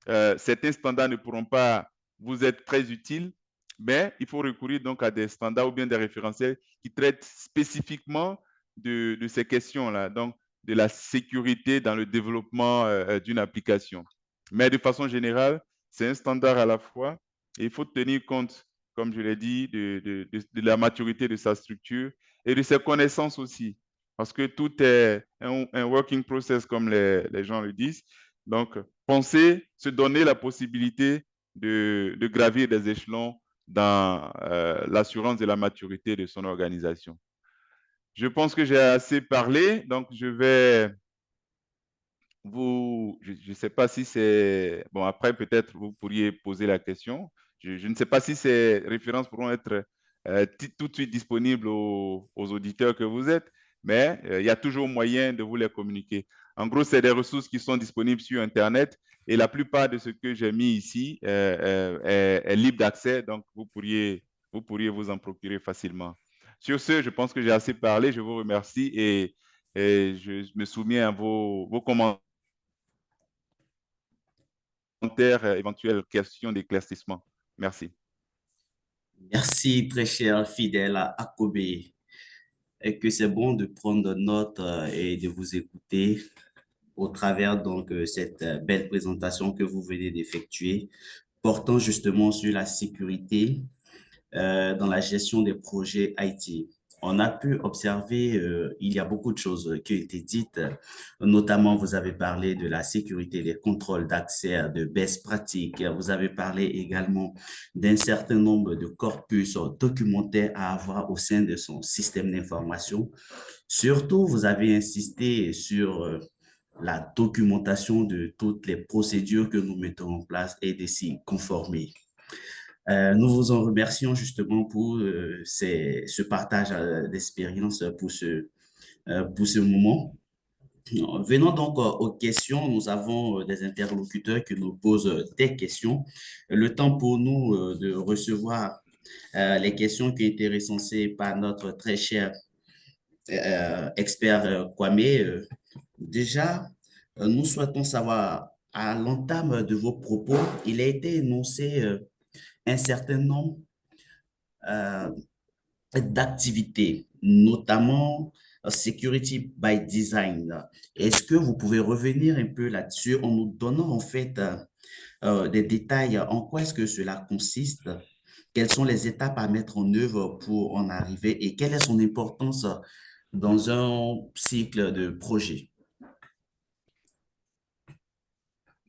certains standards ne pourront pas vous être très utiles, mais il faut recourir donc à des standards ou bien des référentiels qui traitent spécifiquement de ces questions-là, donc de la sécurité dans le développement d'une application. Mais de façon générale, c'est un standard à la fois et il faut tenir compte, comme je l'ai dit, de la maturité de sa structure et de ses connaissances aussi. Parce que tout est un working process, comme les gens le disent. Donc, penser, se donner la possibilité de gravir des échelons dans l'assurance de la maturité de son organisation. Je pense que j'ai assez parlé, donc je vais je ne sais pas si c'est, bon après peut-être vous pourriez poser la question. Je ne sais pas si ces références pourront être tout de suite disponibles aux auditeurs que vous êtes, mais il y a toujours moyen de vous les communiquer. En gros, c'est des ressources qui sont disponibles sur Internet et la plupart de ce que j'ai mis ici est libre d'accès, donc vous pourriez vous en procurer facilement. Sur ce, je pense que j'ai assez parlé. Je vous remercie et je me soumets à vos commentaires, éventuelles questions d'éclaircissement. Merci. Merci, très cher fidèle Akobe. Et que c'est bon de prendre note et de vous écouter au travers donc cette belle présentation que vous venez d'effectuer, portant justement sur la sécurité dans la gestion des projets IT. On a pu observer, il y a beaucoup de choses qui ont été dites, notamment vous avez parlé de la sécurité des contrôles d'accès, de best pratiques, vous avez parlé également d'un certain nombre de corpus documentaires à avoir au sein de son système d'information. Surtout, vous avez insisté sur la documentation de toutes les procédures que nous mettons en place et de s'y conformer. Nous vous en remercions justement pour ce partage d'expérience pour ce moment. Venons donc aux questions. Nous avons des interlocuteurs qui nous posent des questions. Le temps pour nous de recevoir les questions qui ont été recensées par notre très cher expert Kwame. Déjà, nous souhaitons savoir, à l'entame de vos propos, il a été énoncé un certain nombre euh, d'activités, notamment Security by Design. Est-ce que vous pouvez revenir un peu là-dessus en nous donnant en fait des détails en quoi est-ce que cela consiste? Quelles sont les étapes à mettre en œuvre pour en arriver et quelle est son importance dans un cycle de projet?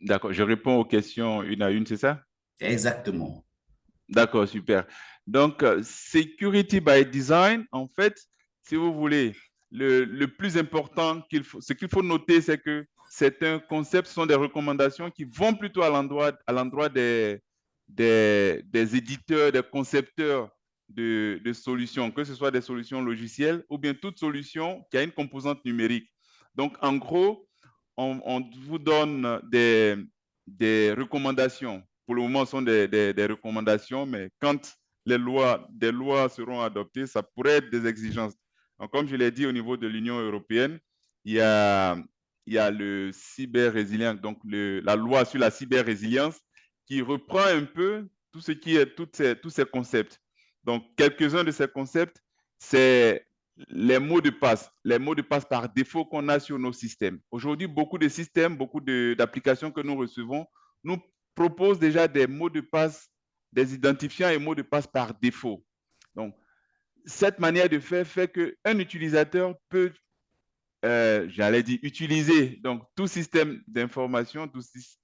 D'accord, je réponds aux questions une à une, c'est ça? Exactement. D'accord, super. Donc, Security by Design, en fait, si vous voulez, le plus important ce qu'il faut noter, c'est que c'est un concept, ce sont des recommandations qui vont plutôt à l'endroit des éditeurs, des concepteurs de solutions, que ce soit des solutions logicielles ou bien toute solution qui a une composante numérique. Donc, en gros, on vous donne des recommandations. Pour le moment, ce sont des recommandations, mais quand des lois seront adoptées, ça pourrait être des exigences. Donc, comme je l'ai dit, au niveau de l'Union européenne, il y a, il y a le cyber-résilience, donc la loi sur la cyber-résilience qui reprend un peu tout ce qui est tous ces concepts. Donc, quelques-uns de ces concepts, c'est les mots de passe par défaut qu'on a sur nos systèmes. Aujourd'hui, beaucoup de systèmes, beaucoup d'applications que nous recevons nous proposent déjà des mots de passe, des identifiants et mots de passe par défaut. Donc, cette manière de faire fait qu'un utilisateur peut, j'allais dire, utiliser donc, tout système d'information,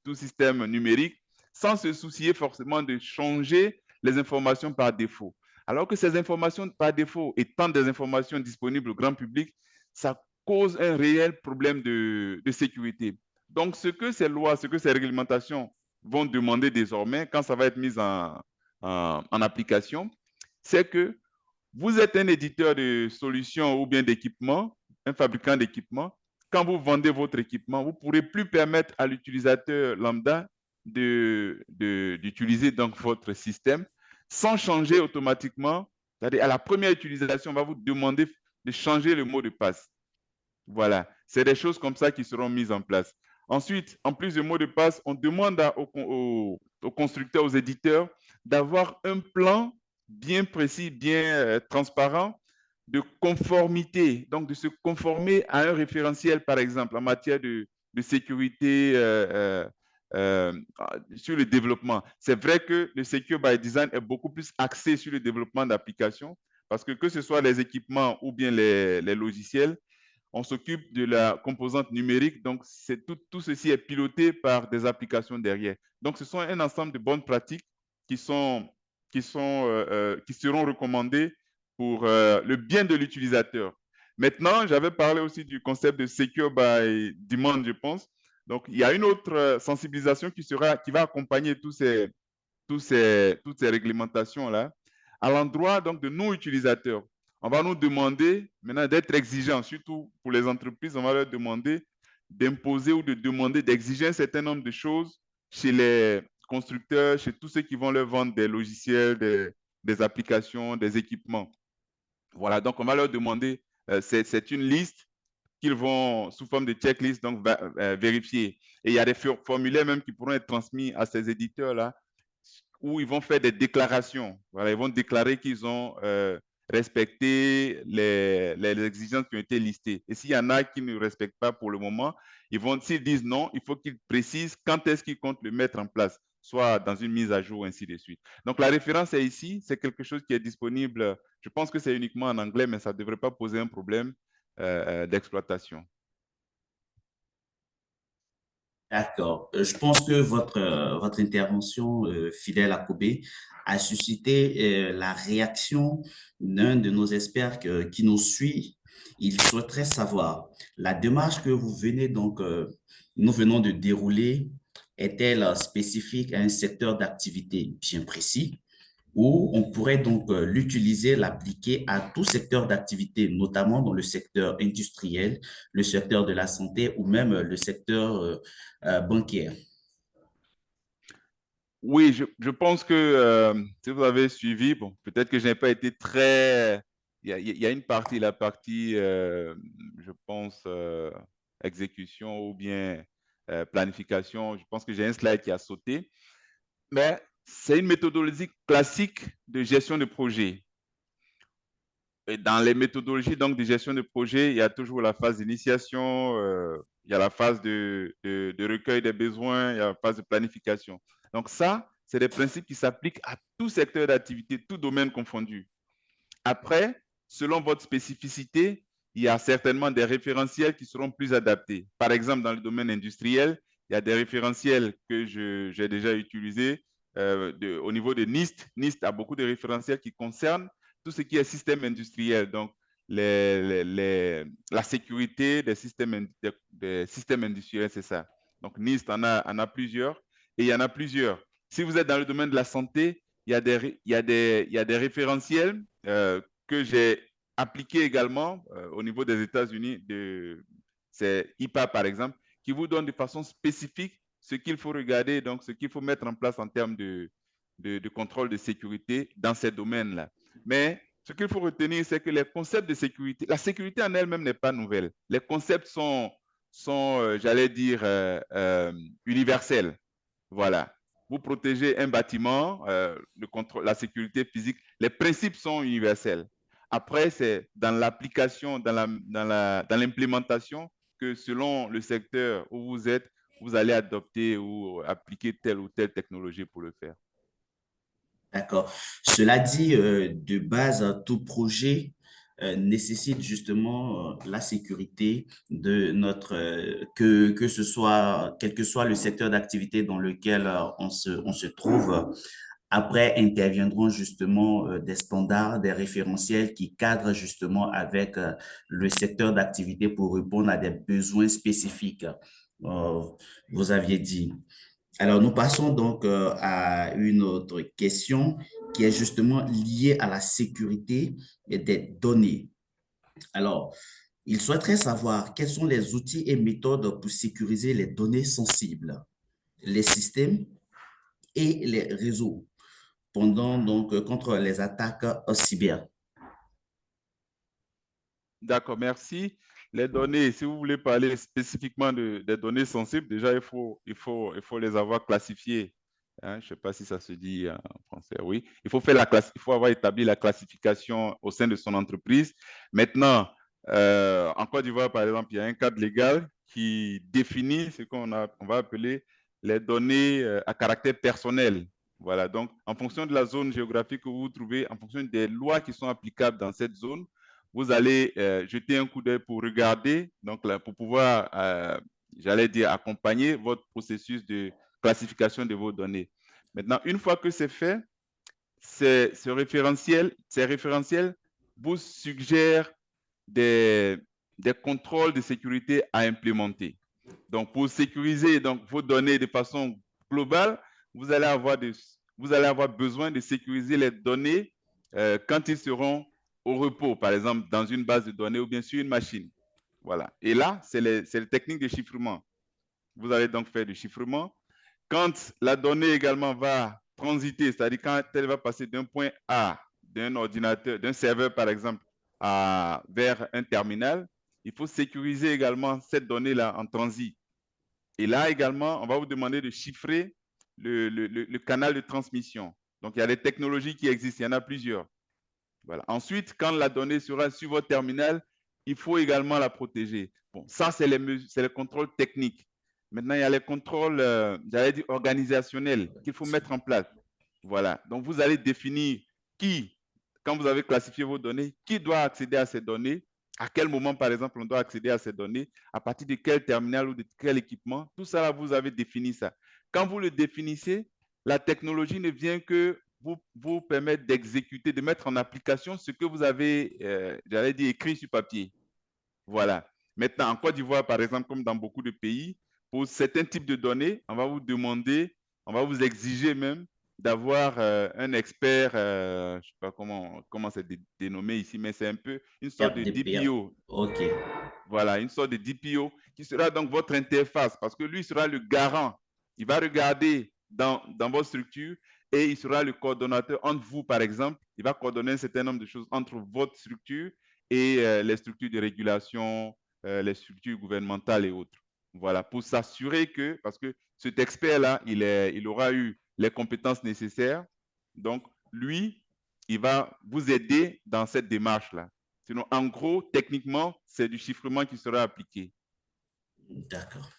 tout système numérique, sans se soucier forcément de changer les informations par défaut. Alors que ces informations par défaut étant des informations disponibles au grand public, ça cause un réel problème de sécurité. Donc, ce que ces lois, ce que ces réglementations vont demander désormais, quand ça va être mis en application, c'est que vous êtes un éditeur de solutions ou bien d'équipements, un fabricant d'équipements. Quand vous vendez votre équipement, vous ne pourrez plus permettre à l'utilisateur lambda d'utiliser donc votre système sans changer automatiquement. C'est-à-dire, à la première utilisation, on va vous demander de changer le mot de passe. Voilà, c'est des choses comme ça qui seront mises en place. Ensuite, en plus de mot de passe, on demande aux constructeurs, aux éditeurs d'avoir un plan bien précis, bien transparent de conformité, donc de se conformer à un référentiel, par exemple, en matière de sécurité sur le développement. C'est vrai que le Secure by Design est beaucoup plus axé sur le développement d'applications parce que ce soit les équipements ou bien les logiciels, on s'occupe de la composante numérique, donc tout ceci est piloté par des applications derrière. Donc, ce sont un ensemble de bonnes pratiques qui seront recommandées pour le bien de l'utilisateur. Maintenant, j'avais parlé aussi du concept de Secure by Demand, je pense. Donc, il y a une autre sensibilisation qui va accompagner toutes ces réglementations-là à l'endroit donc de nos utilisateurs. On va nous demander maintenant d'être exigeants, surtout pour les entreprises, on va leur demander d'imposer ou de demander d'exiger un certain nombre de choses chez les constructeurs, chez tous ceux qui vont leur vendre des logiciels, des applications, des équipements. Voilà, donc on va leur demander, c'est une liste qu'ils vont, sous forme de checklist, donc vérifier. Et il y a des formulaires même qui pourront être transmis à ces éditeurs-là où ils vont faire des déclarations. Voilà, ils vont déclarer qu'ils ont respecté les exigences qui ont été listées. Et s'il y en a qui ne respectent pas pour le moment, s'ils disent non, il faut qu'ils précisent quand est-ce qu'ils comptent le mettre en place, soit dans une mise à jour, ainsi de suite. Donc, la référence est ici, c'est quelque chose qui est disponible. Je pense que c'est uniquement en anglais, mais ça ne devrait pas poser un problème d'exploitation. D'accord. Je pense que votre intervention, fidèle à Kobe, a suscité la réaction d'un de nos experts qui nous suit. Il souhaiterait savoir, la démarche que vous venez donc, nous venons de dérouler, est-elle spécifique à un secteur d'activité bien précis? où on pourrait donc l'utiliser, l'appliquer à tout secteur d'activité, notamment dans le secteur industriel, le secteur de la santé ou même le secteur bancaire. Oui, je pense que si vous avez suivi, bon, peut-être que je n'ai pas été très... Il y a une partie, la partie, je pense, exécution ou bien planification. Je pense que j'ai un slide qui a sauté. Mais c'est une méthodologie classique de gestion de projet. Et dans les méthodologies donc, de gestion de projet, il y a toujours la phase d'initiation, il y a la phase de recueil des besoins, il y a la phase de planification. Donc ça, c'est des principes qui s'appliquent à tout secteur d'activité, tout domaine confondu. Après, selon votre spécificité, il y a certainement des référentiels qui seront plus adaptés. Par exemple, dans le domaine industriel, il y a des référentiels que j'ai déjà utilisés au niveau de NIST. NIST a beaucoup de référentiels qui concernent tout ce qui est système industriel, donc la sécurité des systèmes industriels, c'est ça. Donc NIST en a plusieurs et il y en a plusieurs. Si vous êtes dans le domaine de la santé, il y a des référentiels que j'ai appliqués également au niveau des États-Unis, c'est IPA par exemple, qui vous donne de façon spécifique ce qu'il faut regarder, donc ce qu'il faut mettre en place en termes de contrôle de sécurité dans ces domaines-là. Mais ce qu'il faut retenir, c'est que les concepts de sécurité, la sécurité en elle-même n'est pas nouvelle. Les concepts sont j'allais dire, universels. Voilà. Vous protégez un bâtiment, la sécurité physique, les principes sont universels. Après, c'est dans l'application, dans l'implémentation que selon le secteur où vous êtes, vous allez adopter ou appliquer telle ou telle technologie pour le faire. D'accord. Cela dit, de base, tout projet nécessite justement la sécurité de notre, que ce soit, quel que soit le secteur d'activité dans lequel on se trouve. Après interviendront justement des standards, des référentiels qui cadrent justement avec le secteur d'activité pour répondre à des besoins spécifiques. Euh, Vous aviez dit. Alors, nous passons donc à une autre question qui est justement liée à la sécurité des données. Alors, il souhaiterait savoir quels sont les outils et méthodes pour sécuriser les données sensibles, les systèmes et les réseaux pendant donc contre les attaques cyber. D'accord, merci. Les données, si vous voulez parler spécifiquement des données sensibles, déjà, il faut les avoir classifiées. Hein, je ne sais pas si ça se dit en français. Oui, il faut avoir établi la classification au sein de son entreprise. Maintenant, en Côte d'Ivoire, par exemple, il y a un cadre légal qui définit ce on va appeler les données à caractère personnel. Voilà, donc en fonction de la zone géographique que vous vous trouvez, en fonction des lois qui sont applicables dans cette zone, vous allez jeter un coup d'œil pour regarder, donc là, pour pouvoir, j'allais dire, accompagner votre processus de classification de vos données. Maintenant, une fois que c'est fait, ces référentiels vous suggèrent des contrôles de sécurité à implémenter. Donc, pour sécuriser donc, vos données de façon globale, vous allez avoir besoin de sécuriser les données quand ils seront au repos, par exemple, dans une base de données ou bien sur une machine. Voilà. Et là, c'est les techniques de chiffrement. Vous allez donc faire du chiffrement. Quand la donnée également va transiter, c'est-à-dire quand elle va passer d'un point A, d'un ordinateur, d'un serveur par exemple, vers un terminal, il faut sécuriser également cette donnée-là en transit. Et là également, on va vous demander de chiffrer le canal de transmission. Donc, il y a des technologies qui existent, il y en a plusieurs. Voilà. Ensuite, quand la donnée sera sur votre terminal, il faut également la protéger. Bon, ça, c'est les contrôles techniques. Maintenant, il y a les contrôles, j'allais dire, organisationnels qu'il faut mettre en place. Voilà. Donc, vous allez définir qui, quand vous avez classifié vos données, qui doit accéder à ces données, à quel moment, par exemple, on doit accéder à ces données, à partir de quel terminal ou de quel équipement. Tout ça, là, vous avez défini ça. Quand vous le définissez, la technologie ne vient que vous permettre d'exécuter, de mettre en application ce que vous avez, j'allais dire, écrit sur papier. Voilà. Maintenant, en Côte d'Ivoire, par exemple, comme dans beaucoup de pays, pour certains types de données, on va vous demander, on va vous exiger même d'avoir un expert, je ne sais pas comment c'est dénommé ici, mais c'est un peu une sorte de RDPR. DPO. OK. Voilà, une sorte de DPO qui sera donc votre interface parce que lui sera le garant. Il va regarder dans votre structure et il sera le coordonnateur entre vous, par exemple. Il va coordonner un certain nombre de choses entre votre structure et les structures de régulation, les structures gouvernementales et autres. Voilà, pour s'assurer que, parce que cet expert-là, il aura eu les compétences nécessaires. Donc, lui, il va vous aider dans cette démarche-là. Sinon, en gros, techniquement, c'est du chiffrement qui sera appliqué. D'accord.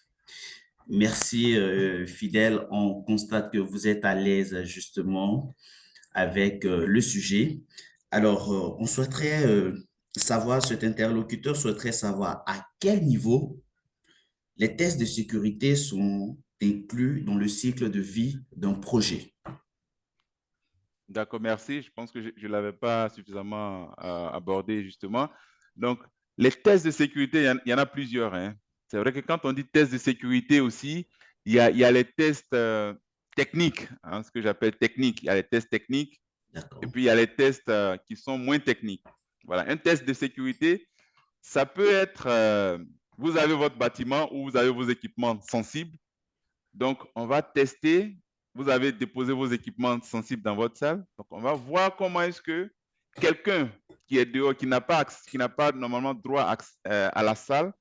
Merci, Fidèle. On constate que vous êtes à l'aise justement avec le sujet. Alors, on souhaiterait savoir, cet interlocuteur souhaiterait savoir à quel niveau les tests de sécurité sont inclus dans le cycle de vie d'un projet. D'accord, merci. Je pense que je ne l'avais pas suffisamment abordé justement. Donc, les tests de sécurité, il y en a plusieurs, hein. C'est vrai que quand on dit tests de sécurité aussi, il y a les tests techniques, hein, ce que j'appelle techniques. Il y a les tests techniques et D'accord. puis il y a les tests qui sont moins techniques. Voilà, un test de sécurité, ça peut être, vous avez votre bâtiment ou vous avez vos équipements sensibles. Donc, on va tester. Vous avez déposé vos équipements sensibles dans votre salle. Donc, on va voir comment est-ce que quelqu'un qui est dehors, qui n'a pas normalement droit à la salle,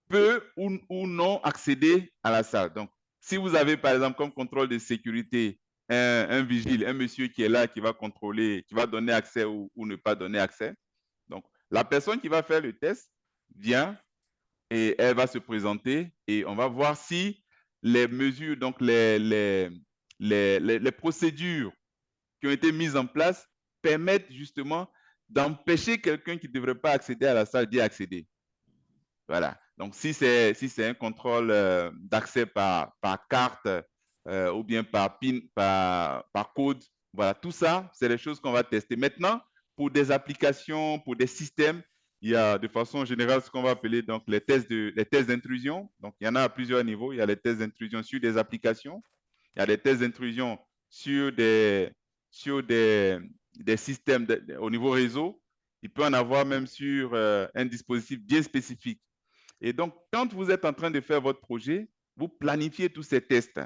peut ou non accéder à la salle. Donc, si vous avez, par exemple, comme contrôle de sécurité, un vigile, un monsieur qui est là, qui va contrôler, qui va donner accès ou ne pas donner accès. Donc, la personne qui va faire le test vient et elle va se présenter et on va voir si les mesures, donc les procédures qui ont été mises en place permettent justement d'empêcher quelqu'un qui ne devrait pas accéder à la salle d'y accéder. Voilà. Donc, si c'est un contrôle d'accès par carte ou bien par PIN, par code, voilà, tout ça, c'est les choses qu'on va tester. Maintenant, pour des applications, pour des systèmes, il y a de façon générale ce qu'on va appeler donc les tests d'intrusion. Donc, il y en a à plusieurs niveaux. Il y a les tests d'intrusion sur des applications. Il y a des tests d'intrusion sur des systèmes au niveau réseau. Il peut en avoir même sur un dispositif bien spécifique. Et donc, quand vous êtes en train de faire votre projet, vous planifiez tous ces tests.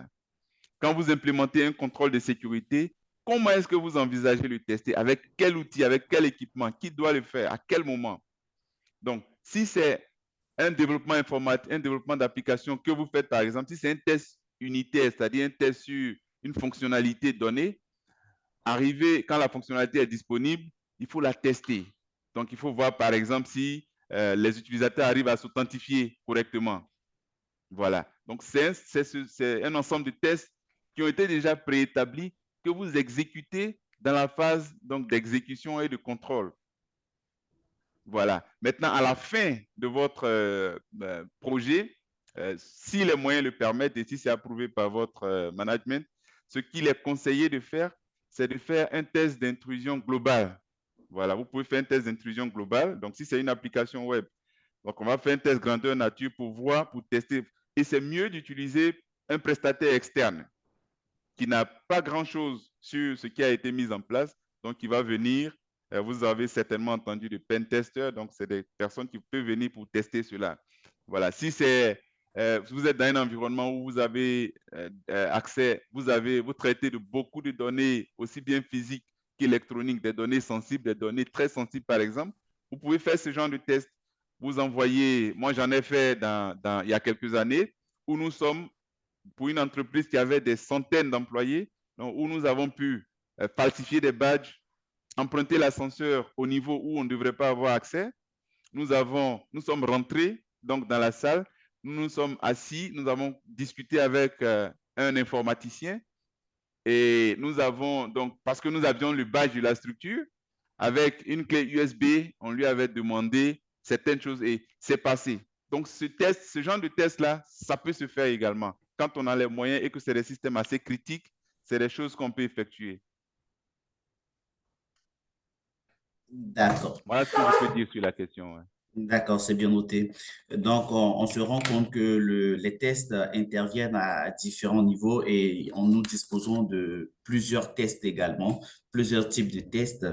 Quand vous implémentez un contrôle de sécurité, comment est-ce que vous envisagez le tester? Avec quel outil? Avec quel équipement? Qui doit le faire? À quel moment? Donc, si c'est un développement informatique, un développement d'application que vous faites, par exemple, si c'est un test unitaire, c'est-à-dire un test sur une fonctionnalité donnée, arriver quand la fonctionnalité est disponible, il faut la tester. Donc, il faut voir, par exemple, si les utilisateurs arrivent à s'authentifier correctement. Voilà. Donc, c'est un ensemble de tests qui ont été déjà préétablis que vous exécutez dans la phase d'exécution et de contrôle. Voilà. Maintenant, à la fin de votre projet, si les moyens le permettent et si c'est approuvé par votre management, ce qu'il est conseillé de faire, c'est de faire un test d'intrusion globale. Voilà, vous pouvez faire un test d'intrusion globale. Donc, si c'est une application web, donc on va faire un test grandeur nature pour voir, pour tester. Et c'est mieux d'utiliser un prestataire externe qui n'a pas grand-chose sur ce qui a été mis en place. Donc, il va venir. Vous avez certainement entendu de pen tester. Donc, c'est des personnes qui peuvent venir pour tester cela. Voilà. Si vous êtes dans un environnement où vous avez accès, vous traitez de beaucoup de données, aussi bien physiques qu'électroniques, des données sensibles, des données très sensibles, par exemple, vous pouvez faire ce genre de test. Vous envoyez, moi j'en ai fait il y a quelques années, où nous sommes pour une entreprise qui avait des centaines d'employés, où nous avons pu falsifier des badges, emprunter l'ascenseur au niveau où on ne devrait pas avoir accès. Nous sommes rentrés donc dans la salle, nous nous sommes assis, nous avons discuté avec un informaticien et nous avons donc, parce que nous avions le badge de la structure, avec une clé USB, on lui avait demandé certaines choses et c'est passé. Donc, ce genre de test-là, ça peut se faire également. Quand on a les moyens et que c'est des systèmes assez critiques, c'est des choses qu'on peut effectuer. D'accord. Voilà ce que je peux dire sur la question. Ouais. D'accord, c'est bien noté. Donc, on se rend compte que les tests interviennent à différents niveaux et nous disposons de plusieurs tests également, plusieurs types de tests.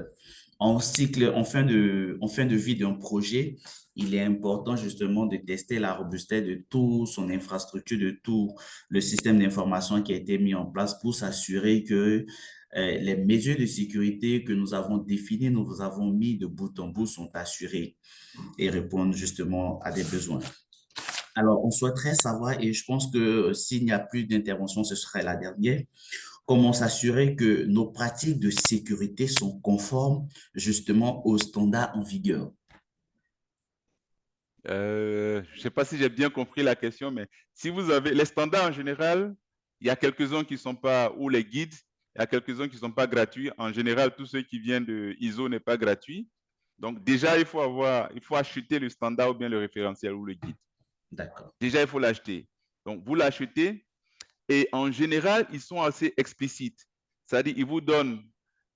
En cycle, en fin de vie d'un projet, il est important justement de tester la robustesse de toute son infrastructure, de tout le système d'information qui a été mis en place pour s'assurer que les mesures de sécurité que nous avons définies, nous avons mis de bout en bout sont assurées et répondre justement à des besoins. Alors, on souhaiterait savoir, et je pense que s'il n'y a plus d'intervention, ce serait la dernière, comment s'assurer que nos pratiques de sécurité sont conformes justement aux standards en vigueur. Je ne sais pas si j'ai bien compris la question, mais si vous avez les standards en général, il y a quelques-uns qui ne sont pas, ou les guides, il y a quelques-uns qui ne sont pas gratuits. En général, tout ce qui vient de ISO n'est pas gratuit. Donc déjà, il faut acheter le standard ou bien le référentiel ou le guide. D'accord. Déjà, il faut l'acheter. Donc, vous l'achetez et en général, ils sont assez explicites. C'est-à-dire, ils vous donnent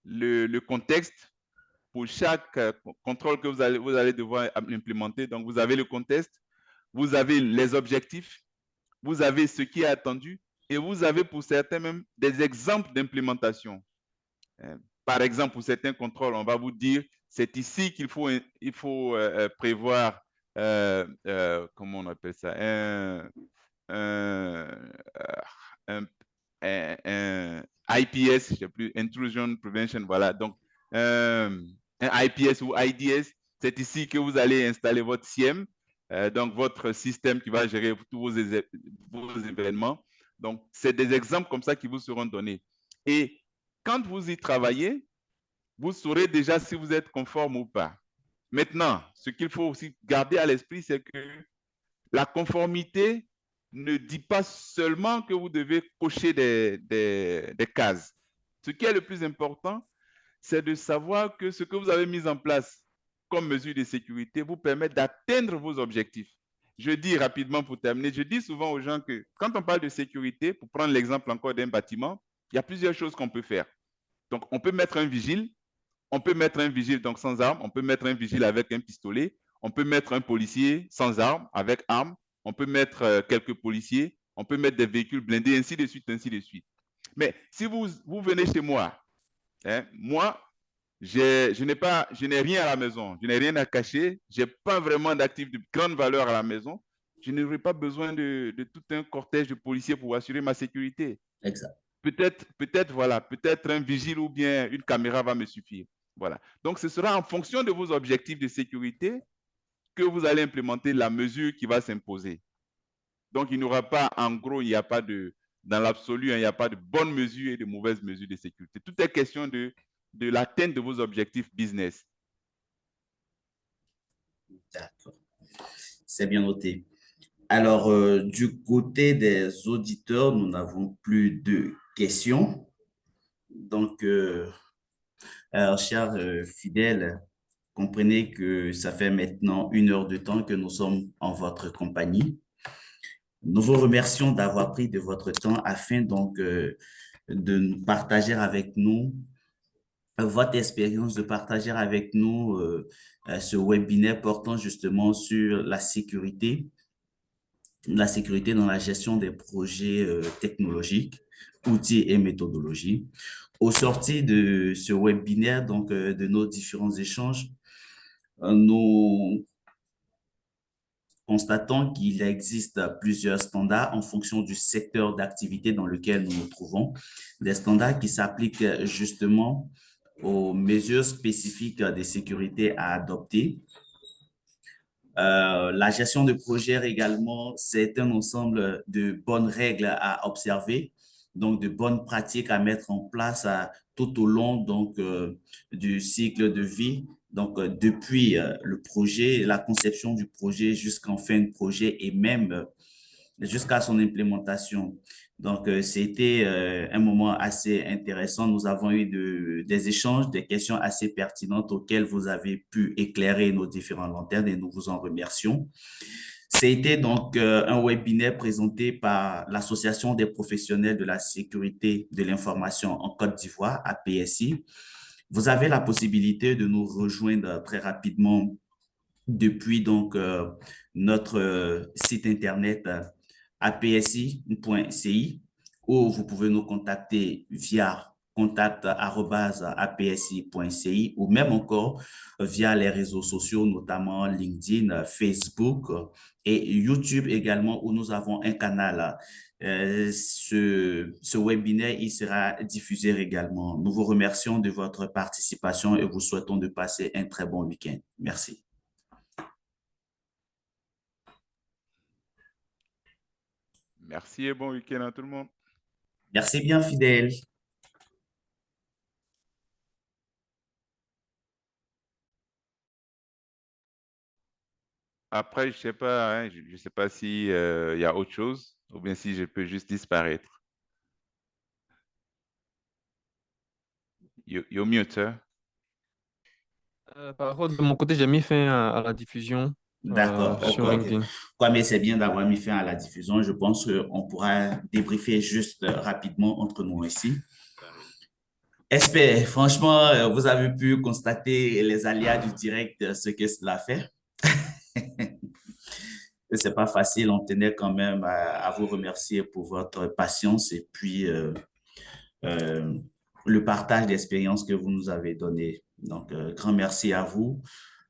le contexte pour chaque contrôle que vous allez devoir implémenter. Donc, vous avez le contexte, vous avez les objectifs, vous avez ce qui est attendu et vous avez pour certains même des exemples d'implémentation. Par exemple, pour certains contrôles, on va vous dire, c'est ici qu'il faut, prévoir, comment on appelle ça, un, un, un IPS, je sais plus, Intrusion Prevention, voilà. Donc, un IPS ou IDS, c'est ici que vous allez installer votre SIEM, donc votre système qui va gérer tous vos événements. Donc, c'est des exemples comme ça qui vous seront donnés. Et quand vous y travaillez, vous saurez déjà si vous êtes conforme ou pas. Maintenant, ce qu'il faut aussi garder à l'esprit, c'est que la conformité ne dit pas seulement que vous devez cocher des cases. Ce qui est le plus important, c'est de savoir que ce que vous avez mis en place comme mesure de sécurité vous permet d'atteindre vos objectifs. Je dis rapidement pour terminer, je dis souvent aux gens que quand on parle de sécurité, pour prendre l'exemple encore d'un bâtiment, il y a plusieurs choses qu'on peut faire. Donc, on peut mettre un vigile, on peut mettre un vigile donc sans arme, on peut mettre un vigile avec un pistolet, on peut mettre un policier sans arme, avec arme, on peut mettre quelques policiers, on peut mettre des véhicules blindés, ainsi de suite, ainsi de suite. Mais si vous venez chez moi, hein, moi, je n'ai rien à la maison, je n'ai rien à cacher, je n'ai pas vraiment d'actifs de grande valeur à la maison, je n'aurai pas besoin de tout un cortège de policiers pour assurer ma sécurité. Exact. Voilà, peut-être un vigile ou bien une caméra va me suffire. Voilà. Donc, ce sera en fonction de vos objectifs de sécurité que vous allez implémenter la mesure qui va s'imposer. Donc, il n'y aura pas, en gros, il n'y a pas de, dans l'absolu, il n'y a pas de bonnes mesures et de mauvaises mesures de sécurité. Tout est question de l'atteinte de vos objectifs business. D'accord. C'est bien noté. Alors, du côté des auditeurs, nous n'avons plus de questions. Donc, alors, chers fidèles, comprenez que ça fait maintenant 1 heure de temps que nous sommes en votre compagnie. Nous vous remercions d'avoir pris de votre temps afin donc de nous partager avec nous votre expérience, de partager avec nous ce webinaire portant justement sur la sécurité dans la gestion des projets technologiques, outils et méthodologies. Au sorti de ce webinaire, donc de nos différents échanges, nous constatons qu'il existe plusieurs standards en fonction du secteur d'activité dans lequel nous nous trouvons, des standards qui s'appliquent justement aux mesures spécifiques de sécurité à adopter. La gestion de projet également, c'est un ensemble de bonnes règles à observer, donc de bonnes pratiques à mettre en place tout au long donc, du cycle de vie. Donc, depuis le projet, la conception du projet jusqu'en fin de projet et même jusqu'à son implémentation. Donc, c'était un moment assez intéressant. Nous avons eu des échanges, des questions assez pertinentes auxquelles vous avez pu éclairer nos différentes lanternes et nous vous en remercions. C'était donc un webinaire présenté par l'Association des professionnels de la sécurité de l'information en Côte d'Ivoire, APSI. Vous avez la possibilité de nous rejoindre très rapidement depuis donc notre site internet apsi.ci, ou vous pouvez nous contacter via contact@apsi.ci, ou même encore via les réseaux sociaux, notamment LinkedIn, Facebook et YouTube également, où nous avons un canal. Ce webinaire, il sera diffusé également. Nous vous remercions de votre participation et vous souhaitons de passer un très bon week-end. Merci. Merci et bon week-end à tout le monde. Merci bien, fidèle. Après, je sais pas, hein, je sais pas si il y a autre chose ou bien si je peux juste disparaître. You're mute, hein? Par contre, de mon côté, j'ai mis fin à la diffusion D'accord, ok, sur ok. LinkedIn. Quoi, mais c'est bien d'avoir mis fin à la diffusion. Je pense qu'on pourra débriefer juste rapidement entre nous ici. Espère, franchement, vous avez pu constater les aléas du direct, ce que cela fait. C'est pas facile. On tenait quand même à vous remercier pour votre patience et puis euh, le partage d'expériences que vous nous avez donné. Donc, grand merci à vous.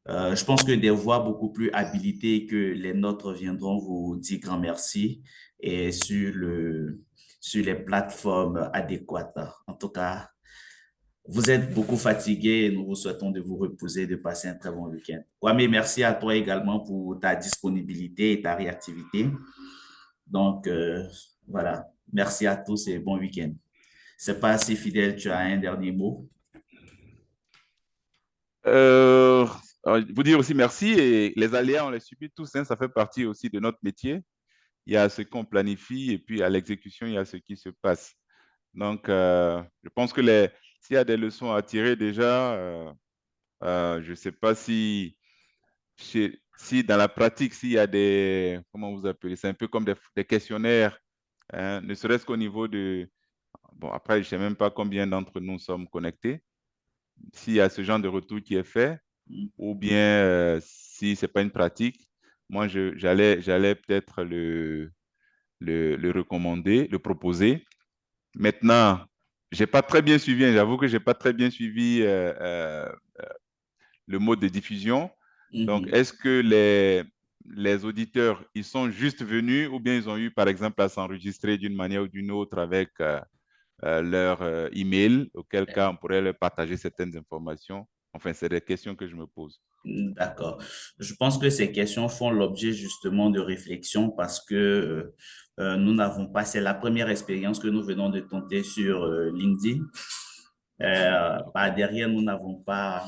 Je pense que des voix beaucoup plus habilitées que les nôtres viendront vous dire grand merci et sur les plateformes adéquates. En tout cas, vous êtes beaucoup fatigué et nous vous souhaitons de vous reposer, de passer un très bon week-end. Kwame, merci à toi également pour ta disponibilité et ta réactivité. Donc, voilà. Merci à tous et bon week-end. C'est pas si fidèle, tu as un dernier mot. Euh, vous dire aussi merci et les aléas, on les subit tous, hein, ça fait partie aussi de notre métier. Il y a ce qu'on planifie et puis à l'exécution, il y a ce qui se passe. Donc, je pense que s'il y a des leçons à tirer déjà, je ne sais pas si dans la pratique, s'il y a des, comment vous appelez, c'est un peu comme des questionnaires, hein, ne serait-ce qu'au niveau de, bon, après, je ne sais même pas combien d'entre nous sommes connectés, s'il y a ce genre de retour qui est fait, ou bien si ce n'est pas une pratique, moi, j'allais peut-être le recommander, le proposer. Maintenant, j'ai pas très bien suivi, hein, j'avoue que j'ai pas très bien suivi le mode de diffusion. Donc, est-ce que les auditeurs, ils sont juste venus ou bien ils ont eu, par exemple, à s'enregistrer d'une manière ou d'une autre avec leur email, auquel cas on pourrait leur partager certaines informations? Enfin, c'est des questions que je me pose. D'accord. Je pense que ces questions font l'objet justement de réflexion parce que nous n'avons pas, c'est la première expérience que nous venons de tenter sur LinkedIn. OK. Derrière, nous n'avons pas